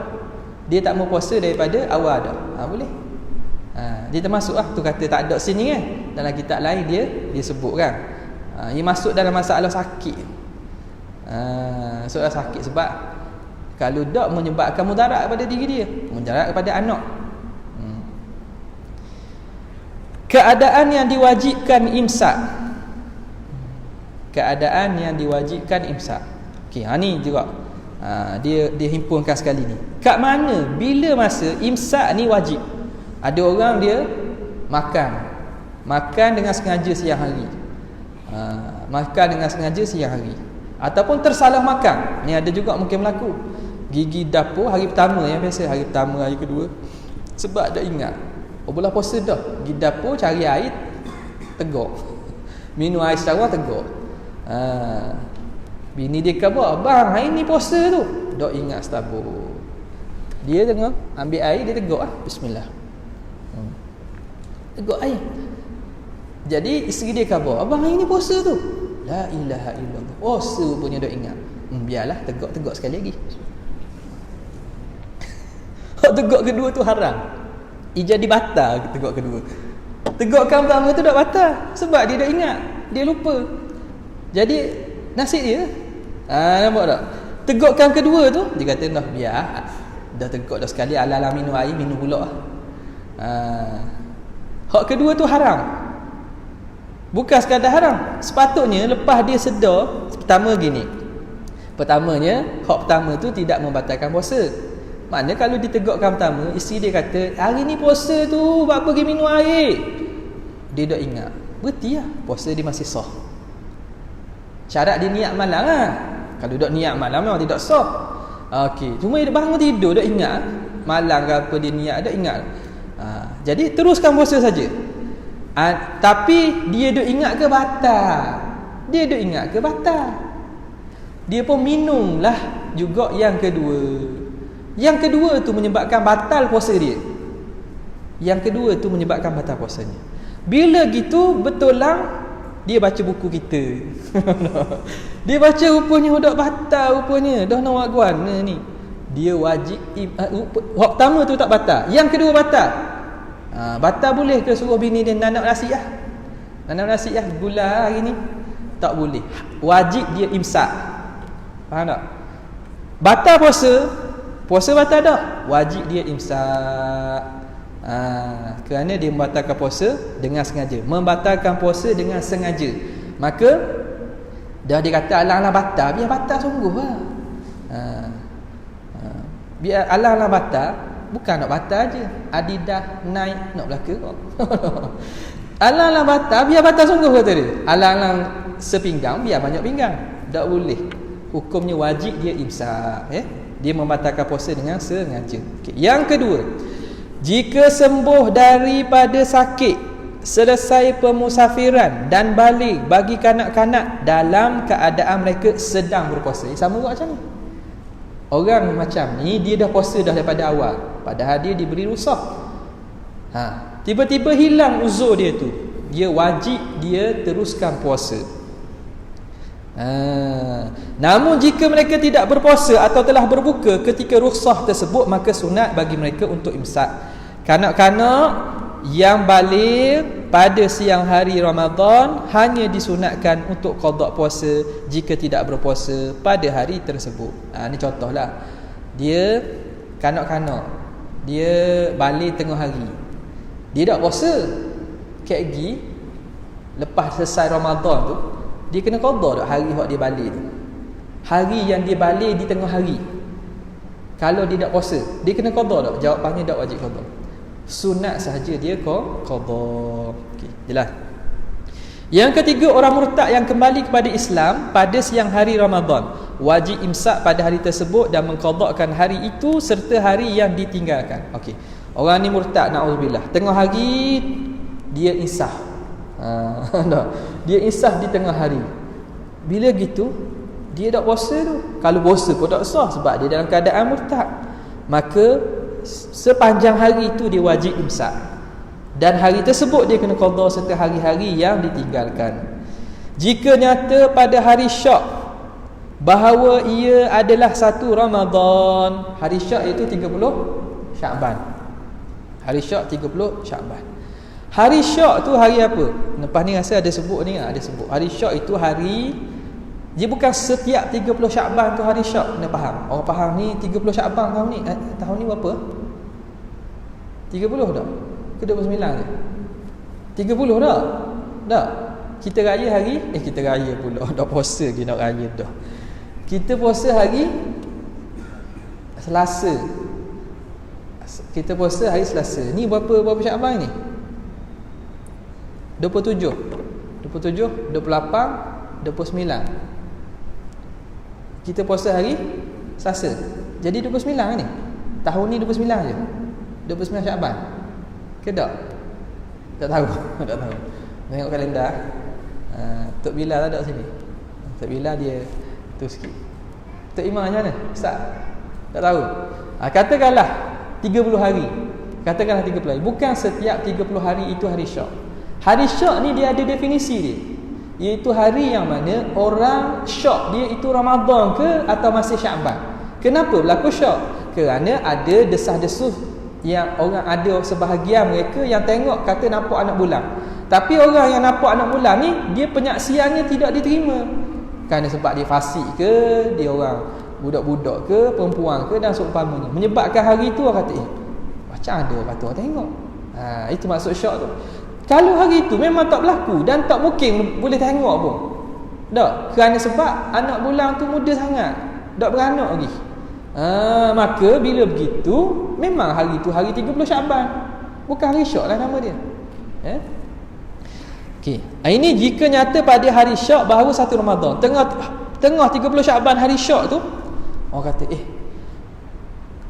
Dia tak mau puasa daripada awal dah. Boleh. Dia termasuk tu kata tak ada sini kan. Dalam kitab lain dia sebut kan. Ia masuk dalam masalah sakit. Soal sakit sebab kalau tak menyebabkan mudarat kepada diri dia, mudarat kepada anak. Keadaan yang diwajibkan imsak. Keadaan yang diwajibkan imsak. Okey, ni juga dia himpunkan sekali ni. Kat mana bila masa imsak ni wajib? Ada orang dia makan dengan sengaja siang hari. Makan dengan sengaja siang hari ataupun tersalah makan. Ni ada juga mungkin berlaku. Gigi dapur hari pertama yang biasa, hari pertama, hari kedua, sebab dah ingat bulan puasa dah, gigi dapur cari air tegak, minum air secara tegak. Bini dia kata, "Bang, hari ni puasa tu." Dak ingat setabur. Dia tengok ambil air, dia tegak bismillah. Tegak air. Jadi isteri dia kata, "Abang, hari ni puasa tu." La ilaha illallah. Puasa punya dak ingat. Biarlah tegak sekali lagi. Tegak kedua tu haram. Jadi batal tegak kedua. Tegakkan pertama tu tak batal sebab dia dah ingat, dia lupa. Jadi nasib dia. Nampak tak? Tegakkan kedua tu dia kata dah biar. Dah tegak dah sekali, ala-ala minum air, minum pula. Hak kedua tu haram. Bukan sekadar haram, sepatutnya lepas dia sedar, pertama gini. Pertamanya, hak pertama tu tidak membatalkan puasa. Maknanya kalau ditegakkan pertama, isteri dia kata, "Hari ni puasa tu, buat apa pergi minum air?" Dia dah ingat. Berarti lah puasa dia masih sah. Syarat dia niat malam lah. Kalau duduk niat malam memang tidak sah. Okey, cuma dia bangun tidur duk ingat malam ke apa dia niat duk ingat. Jadi teruskan puasa saja. Tapi dia duk ingat ke batal? Dia duk ingat ke batal? Dia pun minumlah juga yang kedua. Yang kedua tu menyebabkan batal puasa dia. Yang kedua tu menyebabkan batal puasanya. Bila gitu betul lah dia baca buku kita. Dia baca rupanya dah batal rupanya. Dah nak buat guana ni. Dia wajib pertama tu tak batal. Yang kedua batal. Batal boleh ke suruh bini dia nanam nasi lah. Nanam nasi lah gula hari ni. Tak boleh. Wajib dia imsak. Faham tak? Batal puasa. Puasa batal tak? Wajib dia imsak. Kerana dia membatalkan puasa dengan sengaja. Membatalkan puasa dengan sengaja. Maka dah dia kata alang-alang batal, biar batal sungguh lah. Biar alang-alang batal, bukan nak batal je. Adidah naik nak belaka kok. Alang-alang batal, biar batal sungguh kata dia. Alang-alang sepinggang, biar banyak pinggang. Tak boleh. Hukumnya wajib dia imsak. Dia membatalkan puasa dengan sengaja. Okay. Yang kedua, jika sembuh daripada sakit, selesai pemusafiran dan balik bagi kanak-kanak dalam keadaan mereka sedang berpuasa. Sama juga macam ni. Orang macam ni dia dah puasa dah daripada awal, padahal dia diberi rukhsah. Tiba-tiba hilang uzur dia tu. Dia wajib dia teruskan puasa. Namun jika mereka tidak berpuasa atau telah berbuka ketika rukhsah tersebut, maka sunat bagi mereka untuk imsak. Kanak-kanak yang balik pada siang hari Ramadan hanya disunatkan untuk qada puasa jika tidak berpuasa pada hari tersebut. Ni contohlah. Dia kanak-kanak, dia balik tengah hari. Dia tak puasa. KG lepas selesai Ramadan tu, dia kena qada tak hari hak dia balik tu. Hari yang dia balik di tengah hari. Kalau dia tak puasa, dia kena qada tak? Jawapannya tak wajib qada. Sunat sahaja dia qada. Okey, jelas. Yang ketiga, orang murtad yang kembali kepada Islam pada siang hari Ramadan wajib imsak pada hari tersebut dan mengqadakan hari itu serta hari yang ditinggalkan. Okey. Orang ni murtad, naudzubillah. Tengah hari dia insaf. Dia insaf di tengah hari. Bila gitu dia tak puasa tu. Kalau puasa pun tak sah sebab dia dalam keadaan murtad. Maka sepanjang hari itu dia wajib imsak. Dan hari tersebut dia kena qada serta hari-hari yang ditinggalkan. Jika nyata pada hari Syak bahawa ia adalah 1 Ramadan, hari Syak itu 30 Syakban. Hari Syak 30 Syakban. Hari Syak tu hari apa? Lepas ni rasa ada sebut ni, ada sebut. Hari Syak itu hari, dia bukan setiap 30 Syakban tu hari Syak. Kena faham. Orang faham ni 30 Syakban tahun ni. Tahun ni berapa? 30 dah? Ke 29 je? 30 dah? Dah? Kita raya hari, kita raya pula. Dah puasa lagi nak raya dah. Kita puasa hari Selasa. Kita puasa hari Selasa. Ni berapa Syakban ni? 27, 28, 29. Kita puasa hari Selasa. Jadi 29 ni. Tahun ni 29 je. 29 Syakban. Ke tak? Tak tahu. Tak tahu. Tengok kalendar. Tok Bilal ada sini. Tok Bilal dia tu sikit. Tok Imam macam mana? Ustaz? Tak tahu. Katakanlah 30 hari. Katakanlah 30 hari. Bukan setiap 30 hari itu hari Syak. Hari Syak ni dia ada definisi dia. Iaitu hari yang mana orang Syak dia itu Ramadan ke atau masih Syakban. Kenapa berlaku Syak? Kerana ada desah-desuh yang orang ada sebahagian mereka yang tengok kata nampak anak bulan. Tapi orang yang nampak anak bulan ni dia penyaksiannya tidak diterima. Kerana sebab dia fasik ke, dia orang budak-budak ke, perempuan ke dan seumpamanya. Menyebabkan hari tu orang kata macam ada patut orang tengok. Itu maksud Syak tu. Kalau hari itu memang tak berlaku dan tak mungkin boleh tengok pun. Tak, kerana sebab anak bulan tu muda sangat. Tak beranak lagi. Maka bila begitu memang hari itu hari 30 Syakban. Bukan hari Syak lah nama dia. Okey. Ini jika nyata pada hari Syak bahawa 1 Ramadan. Tengah 30 Syaban hari Syak tu, orang kata,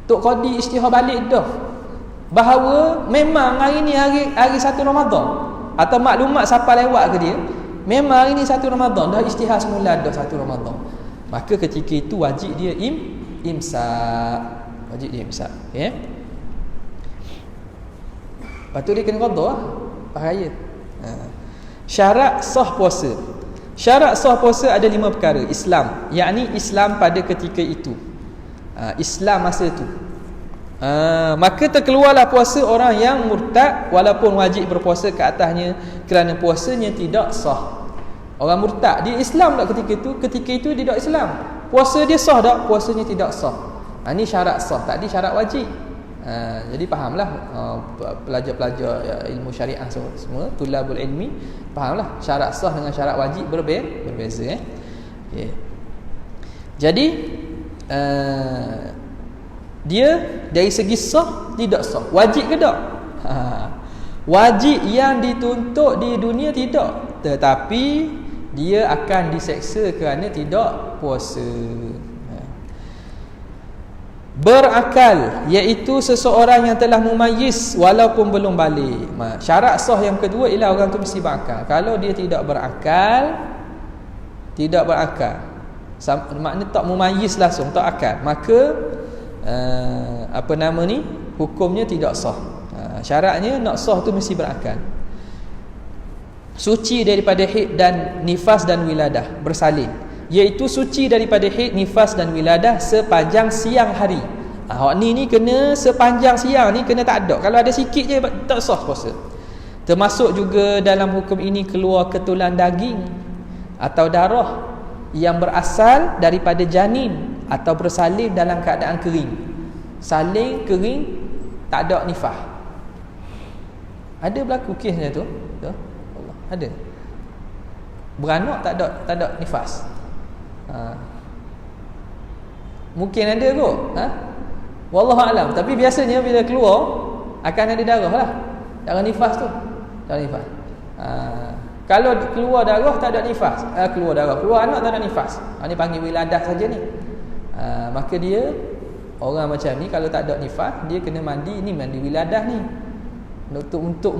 Tok Qadi istihar balik dah bahawa memang hari ni hari 1 Ramadan, atau maklumat siapa lewat ke dia, memang hari ni 1 Ramadan, dah istihar semula dah 1 Ramadan. Maka ketika itu wajib dia imsak. Wajib dia imsak. Okay? Lepas tu dia kena qada lah lepas raya. Syarat sah puasa. Syarat sah puasa ada 5 perkara. Islam, yakni Islam pada ketika itu. Islam masa tu. Maka terkeluarlah puasa orang yang murtad walaupun wajib berpuasa ke atasnya kerana puasanya tidak sah. Orang murtad dia Islam tak ketika itu dia tak Islam. Puasa dia sah tak? Puasanya tidak sah. Ini syarat sah, tadi syarat wajib. Jadi fahamlah pelajar-pelajar ilmu syariah semua, tulabul ilmi, fahamlah syarat sah dengan syarat wajib berbeza. Okay. Jadi dia dari segi sah tidak sah. Wajib ke tak? Wajib yang dituntut di dunia tidak, tetapi dia akan diseksa kerana tidak puasa. Berakal, iaitu seseorang yang telah mumayyiz walaupun belum balik. Syarat sah yang kedua ialah orang tu mesti berakal. Kalau dia tidak berakal, maknanya tak mumayyiz langsung, tak akal, maka hukumnya tidak sah. Syaratnya nak sah tu mesti berakal. Suci daripada haid dan nifas dan wiladah, bersalin, iaitu suci daripada haid, nifas dan wiladah sepanjang siang hari. Hak ni kena sepanjang siang ni kena tak ada. Kalau ada sikit je tak sah puasa. Termasuk juga dalam hukum ini keluar ketulan daging atau darah yang berasal daripada janin atau bersalin dalam keadaan kering. Salin kering, tak ada nifas. Ada berlaku kesnya tu? Allah, ada. Beranak tak ada nifas. Mungkin ada kot. Wallahu alam. Tapi biasanya bila keluar akan ada darah lah. Darah nifas tu. Darah nifas. Kalau keluar darah tak ada nifas. Keluar anak tak ada nifas. Ini panggil wiladah saja ni. Maka dia orang macam ni kalau tak ada nifas, dia kena mandi. Ini mandi wiladah ni. Untuk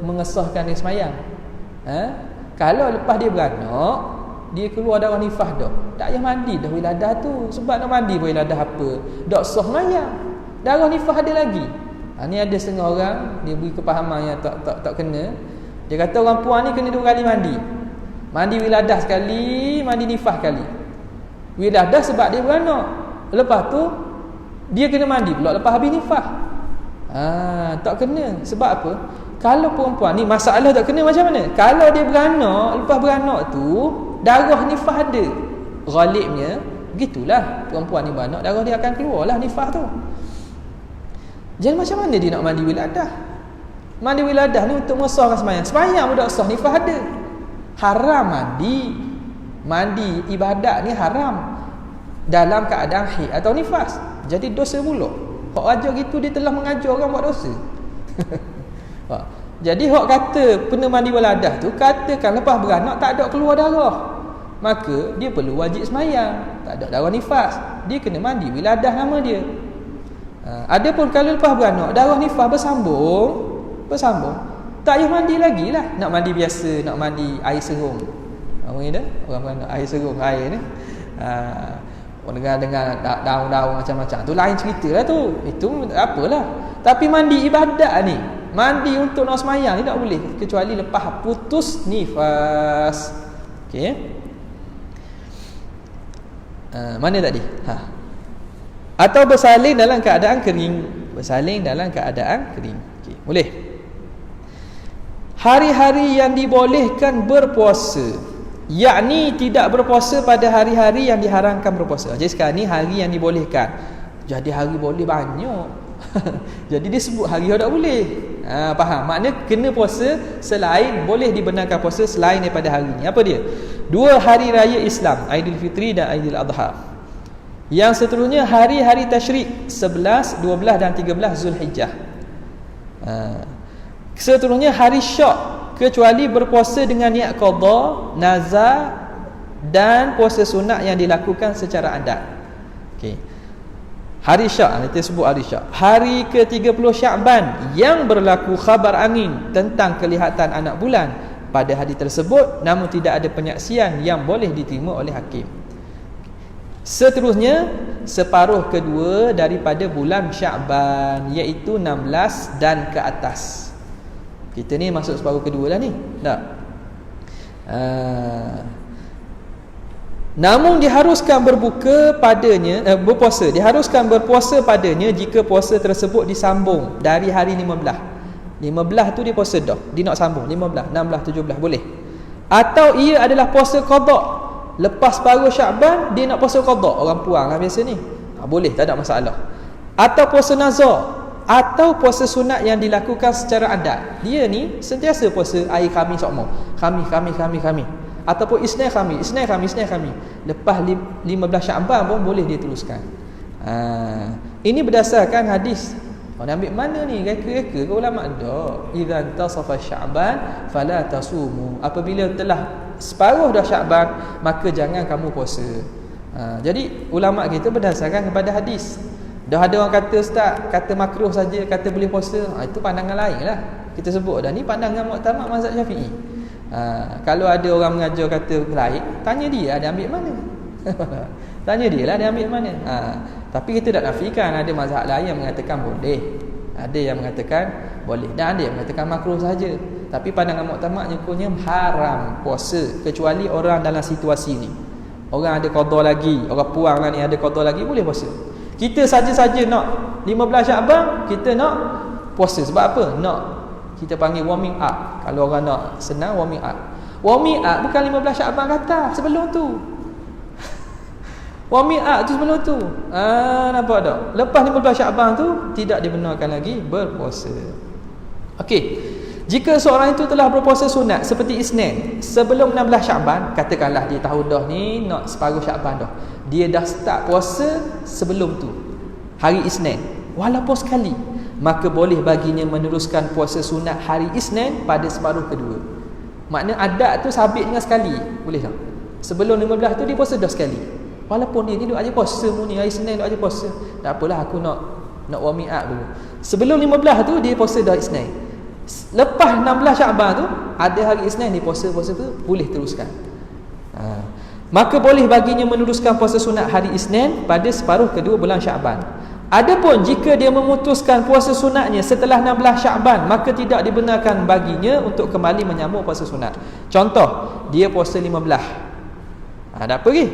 mengesahkan dia semayang. Kalau lepas dia beranak, dia keluar darah nifas dah, tak payah mandi dah wiladah tu. Sebab nak mandi wiladah apa? Tak sah semayang. Darah nifas ada lagi. Ni ada setengah orang dia beri kepahaman yang tak kena. Dia kata orang puan ni kena 2 kali mandi. Mandi wiladah sekali, mandi nifas sekali. Wiladah sebab dia beranak, lepas tu dia kena mandi pula lepas habis nifas. Tak kena. Sebab apa? Kalau perempuan ni masalah tak kena macam mana? Kalau dia beranak, lepas beranak tu darah nifas ada, ghalibnya begitulah. Perempuan ni beranak, darah dia akan keluarlah nifas tu. Jadi macam mana dia nak mandi wiladah? Mandi wiladah ni untuk mengesahkan semayang. Semayang pun tak sah, nifas ada. Haram mandi ibadat ni haram dalam keadaan haid atau nifas. Jadi dosa pula. Hak ajar gitu dia telah mengajar orang buat dosa. Jadi hak kata kena mandi wiladah tu, katakan lepas beranak tak ada keluar darah, maka dia perlu wajib semayang. Tak ada darah nifas, dia kena mandi wiladah nama dia. Adapun kalau lepas beranak darah nifas bersambung, tak payah mandi lagi lah. Nak mandi biasa, nak mandi air serung. Orang beranak air serung, air ni dengan daun-daun macam-macam tu lain cerita lah tu. Itu apalah. Tapi mandi ibadat ni, mandi untuk nak semayang ni tak boleh kecuali lepas putus nifas. Okey. Mana tadi? Atau bersalin dalam keadaan kering. Okey, boleh. Hari-hari yang dibolehkan berpuasa, yakni tidak berpuasa pada hari-hari yang diharamkan berpuasa. Jadi sekarang ni hari yang dibolehkan. Jadi hari boleh banyak. Jadi dia sebut hari yang tak boleh. Faham? Maknanya kena puasa selain, boleh dibenarkan puasa selain daripada hari ni. Apa dia? 2 hari raya Islam, Aidilfitri dan Aidil Adha. Yang seterusnya hari-hari tasyrik 11, 12 dan 13 Zulhijjah. Seterusnya hari Syak kecuali berpuasa dengan niat qada, nazar dan puasa sunat yang dilakukan secara adat. Okey. Hari Syak, kita sebut hari Syak. Hari ke-30 Syakban yang berlaku khabar angin tentang kelihatan anak bulan pada hari tersebut, namun tidak ada penyaksian yang boleh diterima oleh hakim. Seterusnya, separuh kedua daripada bulan Syakban, iaitu 16 dan ke atas. Kita ni masuk separuh kedua lah ni. Tak? Namun diharuskan berbuka padanya, berpuasa. Diharuskan berpuasa padanya jika puasa tersebut disambung dari hari 15. 15 tu dia puasa dah. Dia nak sambung 15, 16, 17 boleh. Atau ia adalah puasa qada. Lepas separuh Syakban dia nak puasa qada. Orang puang lah biasa ni. Boleh, tak ada masalah. Atau puasa nazar, atau puasa sunat yang dilakukan secara adat. Dia ni sentiasa puasa hari Khamis sokmo. Khamis. Ataupun Isnin Khamis. Lepas 15 Syakban pun boleh dia teruskan. Ini berdasarkan hadis. Orang ambil mana ni? Reka-reka ke ulama? Tak. Idza tasafa Syakban fala tasumu. Apabila telah separuh dah Syakban, maka jangan kamu puasa. Jadi ulama kita berdasarkan kepada hadis. Dah ada orang kata ustaz, kata makruh saja, kata boleh puasa. Itu pandangan lain lah. Kita sebut dah ni pandangan muktamad mazhab Syafi'i. Kalau ada orang mengajar kata lain, tanya dia ada ambil mana. Tanya dia lah dia ambil mana. Tapi kita tak nafikan ada mazhab lain yang mengatakan boleh, ada yang mengatakan boleh, dan ada yang mengatakan makruh saja. Tapi pandangan muktamad nyukurnya haram puasa kecuali orang dalam situasi ni. Orang ada qada lagi, orang puang lah ni ada qada lagi, boleh puasa. Kita saja-saja nak 15 Syakban, kita nak puasa. Sebab apa? Nak, kita panggil warming up. Kalau orang nak senang, warming up. Warming up bukan 15 Syakban kata, sebelum tu. Warming up tu sebelum tu. Nampak tak? Lepas 15 Syakban tu tidak dibenarkan lagi berpuasa. Okey. Jika seorang itu telah berpuasa sunat seperti Isnin sebelum 16 Syakban, katakanlah dia tahu dah ni nak separuh Syakban dah. Dia dah start puasa sebelum tu, hari Isnin, walaupun sekali, maka boleh baginya meneruskan puasa sunat hari Isnin pada separuh kedua. Makna adat tu sabit dengan sekali. Boleh tak? Sebelum 15 tu dia puasa dah sekali. Walaupun dia ni duk aja puasa mu ni, hari Isnin duk aja puasa. Tak apalah, aku nak warming up dulu. Sebelum 15 tu dia puasa dah Isnin. Lepas 16 Syakban tu ada hari Isnin dia puasa tu, boleh teruskan. Maka boleh baginya meneruskan puasa sunat hari Isnin pada separuh kedua bulan Syakban. Adapun jika dia memutuskan puasa sunatnya setelah 16 Syakban, maka tidak dibenarkan baginya untuk kembali menyambung puasa sunat. Contoh, dia puasa 15. Tak apa lagi.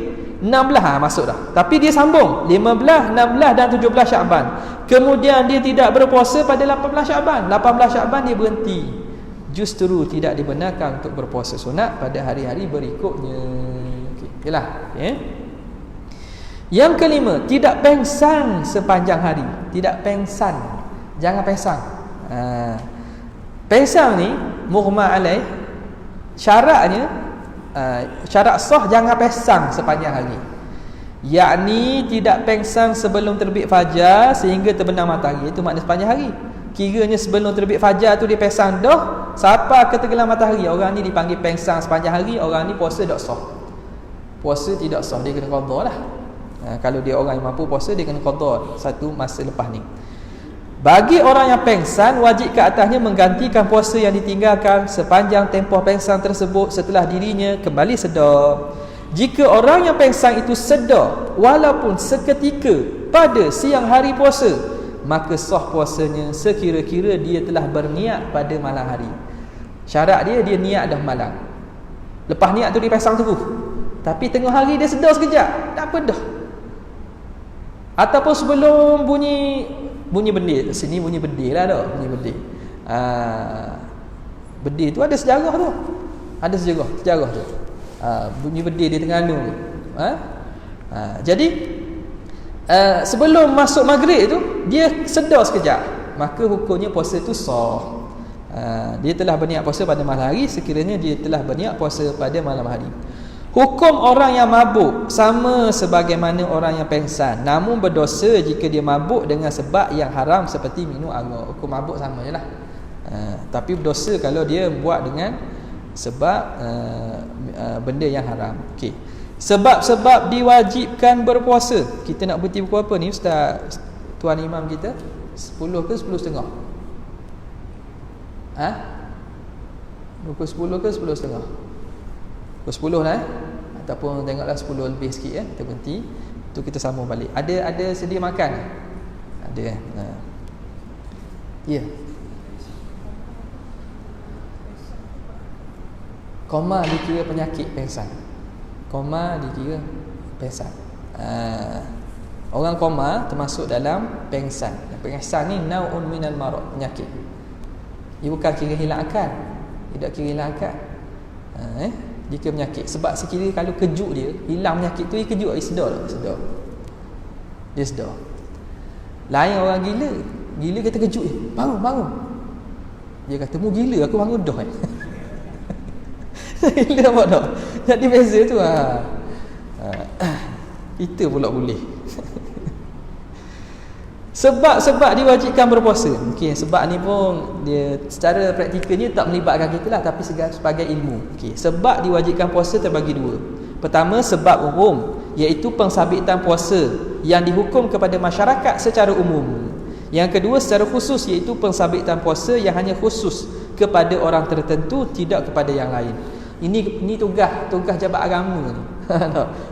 16 masuk dah. Tapi dia sambung 15, 16 dan 17 Syakban. Kemudian dia tidak berpuasa pada 18 Syakban. 18 Syakban dia berhenti. Justru tidak dibenarkan untuk berpuasa sunat pada hari-hari berikutnya. Okeylah. Okay. Yang kelima, tidak pengsan sepanjang hari. Tidak pengsan. Jangan pengsang. Pengsang ni mughma alaih, syaratnya syarat sah jangan pengsang sepanjang hari. Yakni tidak pengsang sebelum terbit fajar sehingga terbenam matahari. Itu makna sepanjang hari. Kiranya sebelum terbit fajar tu dia pengsang dah sampai ke tenggelam matahari, orang ni dipanggil pengsang sepanjang hari. Orang ni puasa tak sah. Puasa tidak sah, dia kena qada lah. Kalau dia orang yang mampu puasa, dia kena qada satu masa lepas ni. Bagi orang yang pengsan, wajib ke atasnya menggantikan puasa yang ditinggalkan sepanjang tempoh pengsan tersebut setelah dirinya kembali sedar. Jika orang yang pengsan itu sedar walaupun seketika pada siang hari puasa, maka sah puasanya sekira-kira dia telah berniat pada malam hari. Syarat dia niat dah malam. Lepas niat tu dia pengsan terus. Tapi tengah hari dia sedar sekejap, tak apa dah. Ataupun sebelum bunyi bedil, sini bunyi bedil lah dah, bunyi bedil. Bedil tu ada sejarah tu. Ada sejarah tu. Bunyi bedil di Terengganu tu. Jadi sebelum masuk maghrib tu dia sedar sekejap, maka hukumnya puasa tu sah. Dia telah berniat puasa pada malam hari sekiranya dia telah berniat puasa pada malam hari. Hukum orang yang mabuk sama sebagaimana orang yang pengsan, namun berdosa jika dia mabuk dengan sebab yang haram seperti minum arak. Hukum mabuk sama je lah. Tapi berdosa kalau dia buat dengan sebab benda yang haram. Okey. Sebab-sebab diwajibkan berpuasa. Kita nak berhenti pukul apa ni Ustaz Tuan Imam kita? 10 ke 10.30? Pukul 10 ke 10.30? Pukul 10 lah ataupun tengoklah 10 lebih sikit kita berhenti. Tu kita sambung balik. Ada sedia makan? Ada. Ya. Koma dikira penyakit pengsan. Koma dikira pengsan. Orang koma termasuk dalam pengsan. Pengsan ni naun minal marad, penyakit. Ia bukan kira hilang akal. Tidak kira hilang akal. Dia kira penyakit. Sebab sekiranya kalau kejut dia, hilang penyakit tu, dia kejut, dia sedar. Dia sedar. Lain orang gila. Gila kata kejut dia, bangun. Dia kata, mu gila, aku bangun dah. Gila apa dah? Jadi beza tu kita pula boleh. Sebab diwajibkan berpuasa. Okey, sebab ni pun dia secara praktikalnya tak melibatkan kita lah, tapi sebagai ilmu. Okey, sebab diwajibkan puasa terbagi dua. Pertama, sebab umum, iaitu pengsabitan puasa yang dihukum kepada masyarakat secara umum. Yang kedua, secara khusus, iaitu pengsabitan puasa yang hanya khusus kepada orang tertentu, tidak kepada yang lain. Ini tugas jabat agama ni.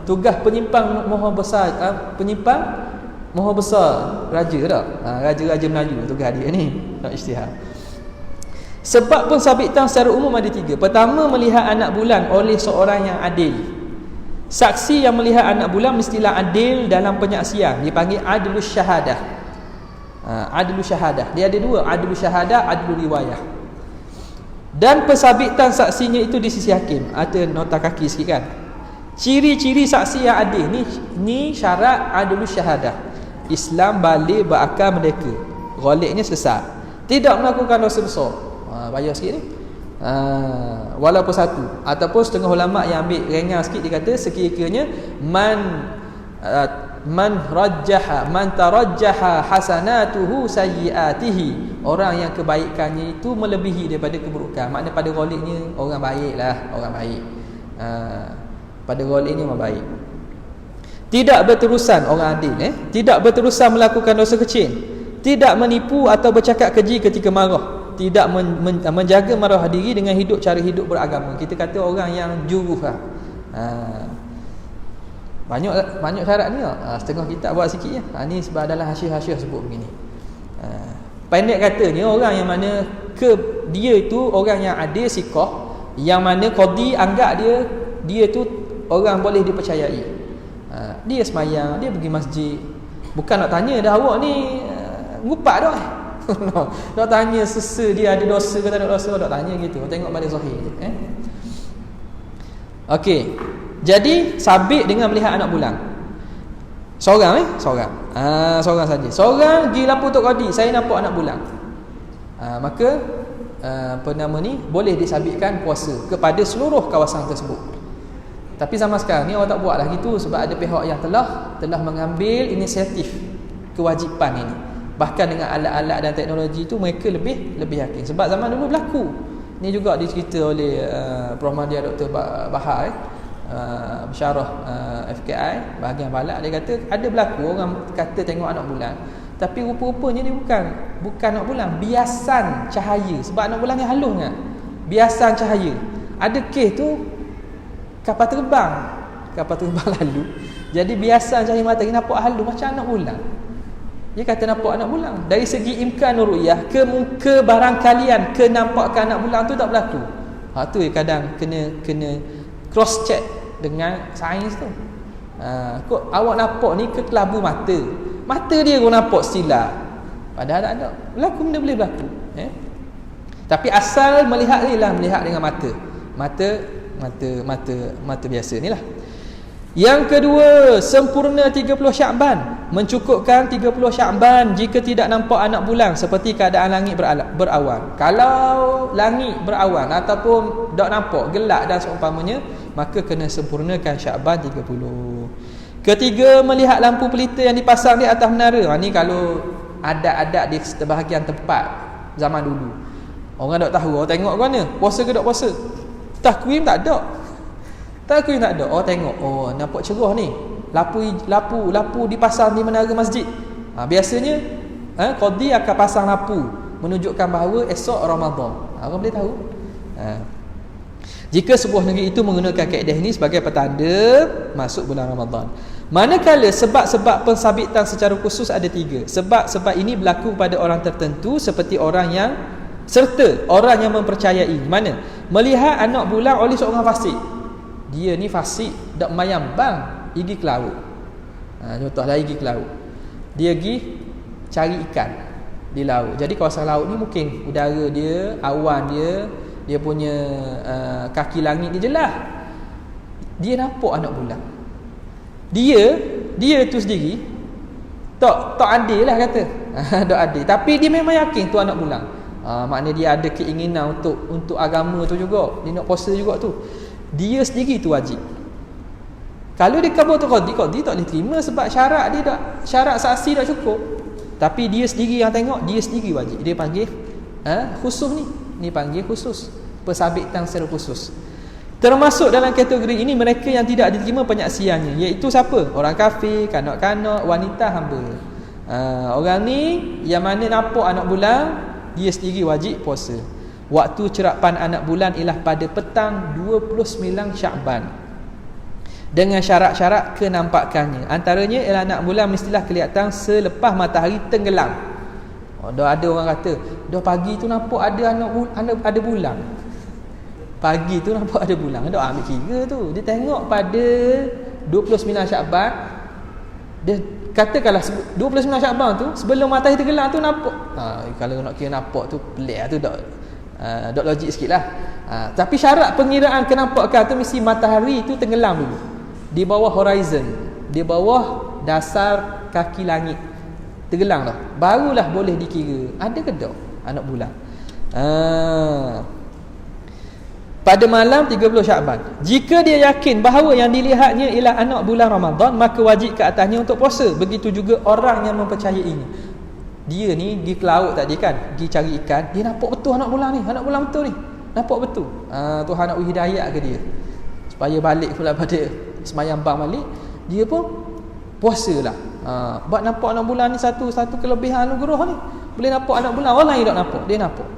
Tugas penyimpang maha besar, penyimpang maha besar raja tak? Raja-raja Melayu tugas dia ni. Tak ijtihad. Sebab pensabitan secara umum ada 3. Pertama, melihat anak bulan oleh seorang yang adil. Saksi yang melihat anak bulan mestilah adil dalam penyaksian. Dipanggil adlus syahadah. Adlus syahadah. Dia ada 2, adlus syahadah, adlus riwayah. Dan pensabitan saksinya itu di sisi hakim. Ada nota kaki sikit kan. Ciri-ciri saksi yang adil ni syarat adlus syahadah. Islam balik berakal merdeka. Ghaliknya sesat. Tidak melakukan dosa besar. Bayar sikit ni. Walaupun satu. Ataupun setengah ulama yang ambil ringan sikit, dia kata sekiranya man tarajjaha hasanatuhu sayyiatihi, orang yang kebaikannya itu melebihi daripada keburukan. Maknanya pada ghaliknya orang baiklah, orang baik. Pada ghaliknya orang baik. Tidak berterusan, orang adil tidak berterusan melakukan dosa kecil, tidak menipu atau bercakap keji ketika marah, tidak menjaga marah diri dengan cara hidup beragama. Kita kata orang yang juruh banyak syarat ni setengah kita buat sikit ni sebab dalam hasyih-hasyih sebut begini. Pendek katanya, orang yang mana dia itu orang yang adil, siqah, yang mana qadi anggap dia tu orang boleh dipercayai. Dia semayang, dia pergi masjid. Bukan nak tanya dah awak ni ngupak dah nak tanya sesa dia ada dosa ke tak ada dosa, tak tanya gitu. Tengok balik zahir Okey. Jadi sabit dengan melihat anak bulan. Seorang seorang saja. Seorang pergi lapor Tok Qadi, saya nampak anak bulan. Maka boleh disabitkan puasa kepada seluruh kawasan tersebut. Tapi zaman sekarang ni orang tak buat lah gitu, sebab ada pihak yang telah mengambil inisiatif kewajipan ini. Bahkan dengan alat-alat dan teknologi itu mereka lebih yakin. Sebab zaman dulu berlaku. Ni juga dicerita oleh Prof. Mahdi Dr. Bahar Bersyarah FKI bahagian balak. Dia kata ada berlaku orang kata tengok anak bulan, tapi rupa-rupanya dia bukan anak bulan, biasan cahaya. Sebab anak bulan ni halus kan, biasan cahaya. Ada kes tu kapal terbang lalu, jadi biasa cahaya matahari nampak halus macam anak bulan. Dia kata nampak anak bulan. Dari segi imkan ru'yah, kebarangkalian kenampakan anak bulan tu tak berlaku. Tu kadang kena cross check dengan sains tu. Kok awak nampak ni ke kelabu mata dia kau nampak silap, padahal tak ada. Berlaku, benda boleh berlaku. Tapi asal melihat ni lah, melihat dengan mata biasa ni lah. Yang kedua, sempurna 30 Syakban. Mencukupkan 30 Syakban jika tidak nampak anak bulan seperti keadaan langit berawan. Kalau langit berawan ataupun tak nampak, gelap dan seumpamanya, maka kena sempurnakan Syakban 30. Ketiga, melihat lampu pelita yang dipasang di atas menara. Ni kalau adat-adat di sebahagian tempat zaman dulu. Orang tak tahu, orang tengok ke mana? Puasa ke tak puasa? Takwim tak ada. Takwim tak ada. Orang tengok, oh nampak cerah ni. Lapu dipasang di menara masjid. Biasanya qadi akan pasang lampu menunjukkan bahawa esok Ramadan. Orang boleh tahu. Jika sebuah negeri itu menggunakan kaedah ini sebagai petanda masuk bulan Ramadan. Manakala sebab-sebab pensabitan secara khusus ada 3. Sebab-sebab ini berlaku pada orang tertentu seperti orang yang mempercayai. Mana? Melihat anak bulan oleh seorang fasik. Dia ni fasik, dak mayang bang, pergi ke laut. Contohlah pergi ke laut. Dia pergi cari ikan di laut. Jadi kawasan laut ni mungkin udara dia, awan dia punya kaki langit dia jelas. Dia nampak anak bulan. Dia tu sendiri tak adil lah kata. Tak adil. Tapi dia memang yakin tu anak bulan. Maknanya dia ada keinginan untuk agama tu juga. Dia nak puasa juga tu. Dia sendiri tu wajib. Kalau dia kabur tu qadi tak boleh terima sebab syarat saksi dah cukup. Tapi dia sendiri yang tengok, dia sendiri wajib. Dia panggil khusus ni. Ni panggil khusus, pensabitan secara khusus. Termasuk dalam kategori ini mereka yang tidak diterima penyaksiannya, iaitu siapa? Orang kafir, kanak-kanak, wanita, hamba. Orang ni yang mana nampak anak bulan, dia sendiri wajib puasa. Waktu cerapan anak bulan ialah pada petang 29 Syakban dengan syarat-syarat kenampakannya. Antaranya ialah anak bulan mestilah kelihatan selepas matahari tenggelam. Dah ada orang kata, dah pagi tu nampak ada bulan. Pagi tu nampak ada bulan. Dah ambil kira tu. Dia tengok pada 29 Syakban. Dia katakanlah 29 Syakban tu sebelum matahari tenggelam tu nampak. Kalau nak kira nampak tu pelik tu tak logik sikit lah. Tapi syarat pengiraan kenampakan tu mesti matahari tu tenggelam dulu di bawah horizon, di bawah dasar kaki langit. Tenggelam dah, barulah boleh dikira ada ke tak anak bulan. Pada malam 30 Syakban, jika dia yakin bahawa yang dilihatnya ialah anak bulan Ramadan, maka wajib ke atasnya untuk puasa. Begitu juga orang yang mempercayainya. Dia ni pergi ke laut tadi kan, pergi cari ikan, dia nampak betul anak bulan ni, anak bulan betul ni, nampak betul. Tuhan nak beri hidayah ke dia supaya balik pula pada semayang bang balik, dia pun puasalah. Buat nampak anak bulan ni satu kelebihan anugerah ni. Boleh nampak anak bulan, orang lain tak nampak, dia nampak.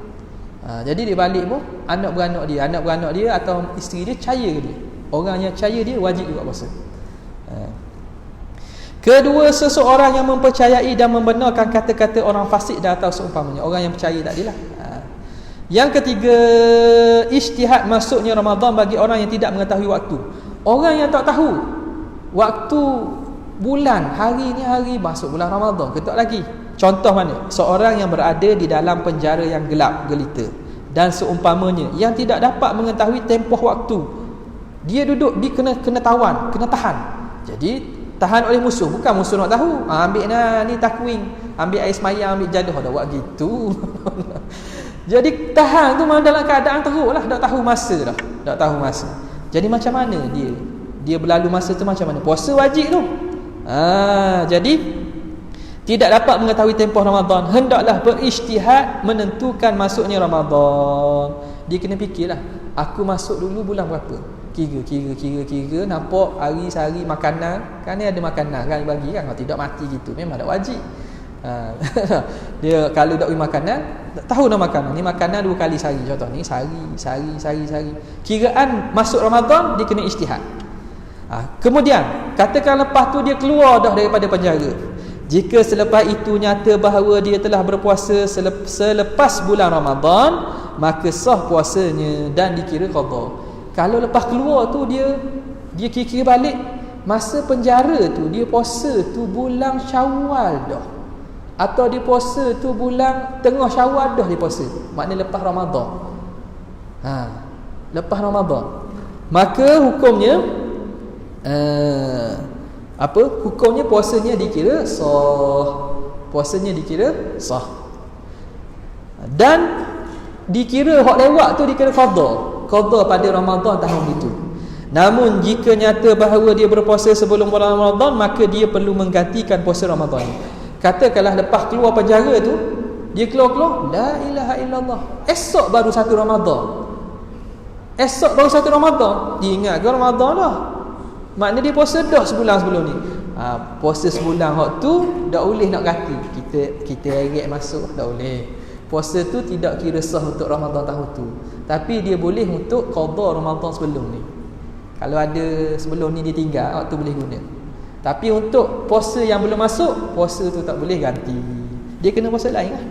Jadi dia balik pun anak beranak dia atau isteri dia percaya ke dia. Orang yang percaya dia wajib juga puasa. Kedua, seseorang yang mempercayai dan membenarkan kata-kata orang fasik dan atau seumpamanya. Orang yang percaya tadilah. Yang ketiga, ijtihad masuknya Ramadan bagi orang yang tidak mengetahui waktu. Orang yang tak tahu waktu bulan, hari ni hari masuk bulan Ramadan ke tak lagi. Contoh mana? Seorang yang berada di dalam penjara yang gelap gelita dan seumpamanya, yang tidak dapat mengetahui tempoh waktu. Dia duduk, dia kena tawan, kena tahan. Jadi tahan oleh musuh, bukan musuh nak tahu. Ambil ni takwing, ambil air semayang, ambil jaduh, dah buat gitu. Jadi tahan tu memang dalam keadaan teruk lah, tak tahu masa dah, tak tahu masa. Jadi macam mana dia berlalu masa tu macam mana? Puasa wajib tu. Jadi tidak dapat mengetahui tempoh Ramadan, hendaklah berijtihad menentukan masuknya Ramadan. Dia kena fikirlah, aku masuk dulu bulan berapa? Kira nampak hari sehari makanan, kan ni ada makanan kan bagi kan, kalau tidak mati gitu, memang tak wajib. Dia kalau tak beri makanan, tak tahu dah makanan ni makanan 2 kali sehari, contoh ni sehari. Kiraan masuk Ramadan dia kena ijtihad. Kemudian katakan lepas tu dia keluar dah daripada penjara. Jika selepas itu nyata bahawa dia telah berpuasa selepas bulan Ramadan, maka sah puasanya dan dikira qada. Kalau lepas keluar tu dia kira balik masa penjara tu, dia puasa tu bulan Syawal dah, atau dia puasa tu bulan tengah Syawal dah dia puasa, maknanya lepas Ramadan. Lepas Ramadan, maka hukumnya hukumnya puasanya dikira sah. Puasanya dikira sah. Dan dikira hak lewat tu dikira qada pada Ramadan tahun itu. Namun jika nyata bahawa dia berpuasa sebelum bulan Ramadan, maka dia perlu menggantikan puasa Ramadan. Katakanlah lepas keluar penjara tu dia keluar la ilaha illallah. Esok baru 1 Ramadan. Dia ingat ke Ramadan dah. Maknanya dia puasa dah sebulan sebelum ni. Puasa sebulan hak tu tak boleh nak kati. Kita eret masuk tak boleh. Puasa tu tidak kira sah untuk Ramadan tahun tu. Tapi dia boleh untuk qada Ramadan sebelum ni. Kalau ada sebelum ni dia tinggal, hak tu boleh guna. Tapi untuk puasa yang belum masuk, puasa tu tak boleh ganti. Dia kena puasa lain lah.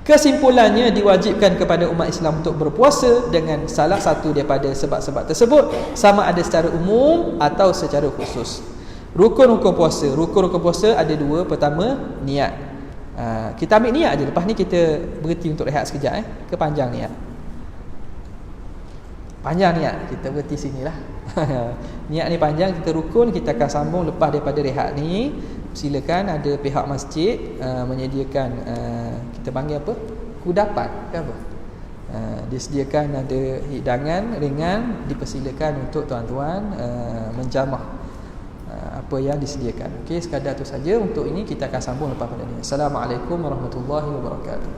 Kesimpulannya, diwajibkan kepada umat Islam untuk berpuasa dengan salah satu daripada sebab-sebab tersebut, sama ada secara umum atau secara khusus. Rukun-rukun puasa ada 2. Pertama, niat. Kita ambil niat je. Lepas ni kita berhenti untuk rehat sekejap. Kepanjang niat. Panjang niat. Kita berhenti sinilah. Niat ni panjang, kita rukun. Kita akan sambung lepas daripada rehat ni. Silakan ada pihak masjid menyediakan kita panggil apa? Kudapan ke apa? Disediakan ada hidangan ringan, dipersilakan untuk tuan-tuan menjamah apa yang disediakan. Okey, sekadar tu saja untuk ini. Kita akan sambung lepas pada ni. Assalamualaikum warahmatullahi wabarakatuh.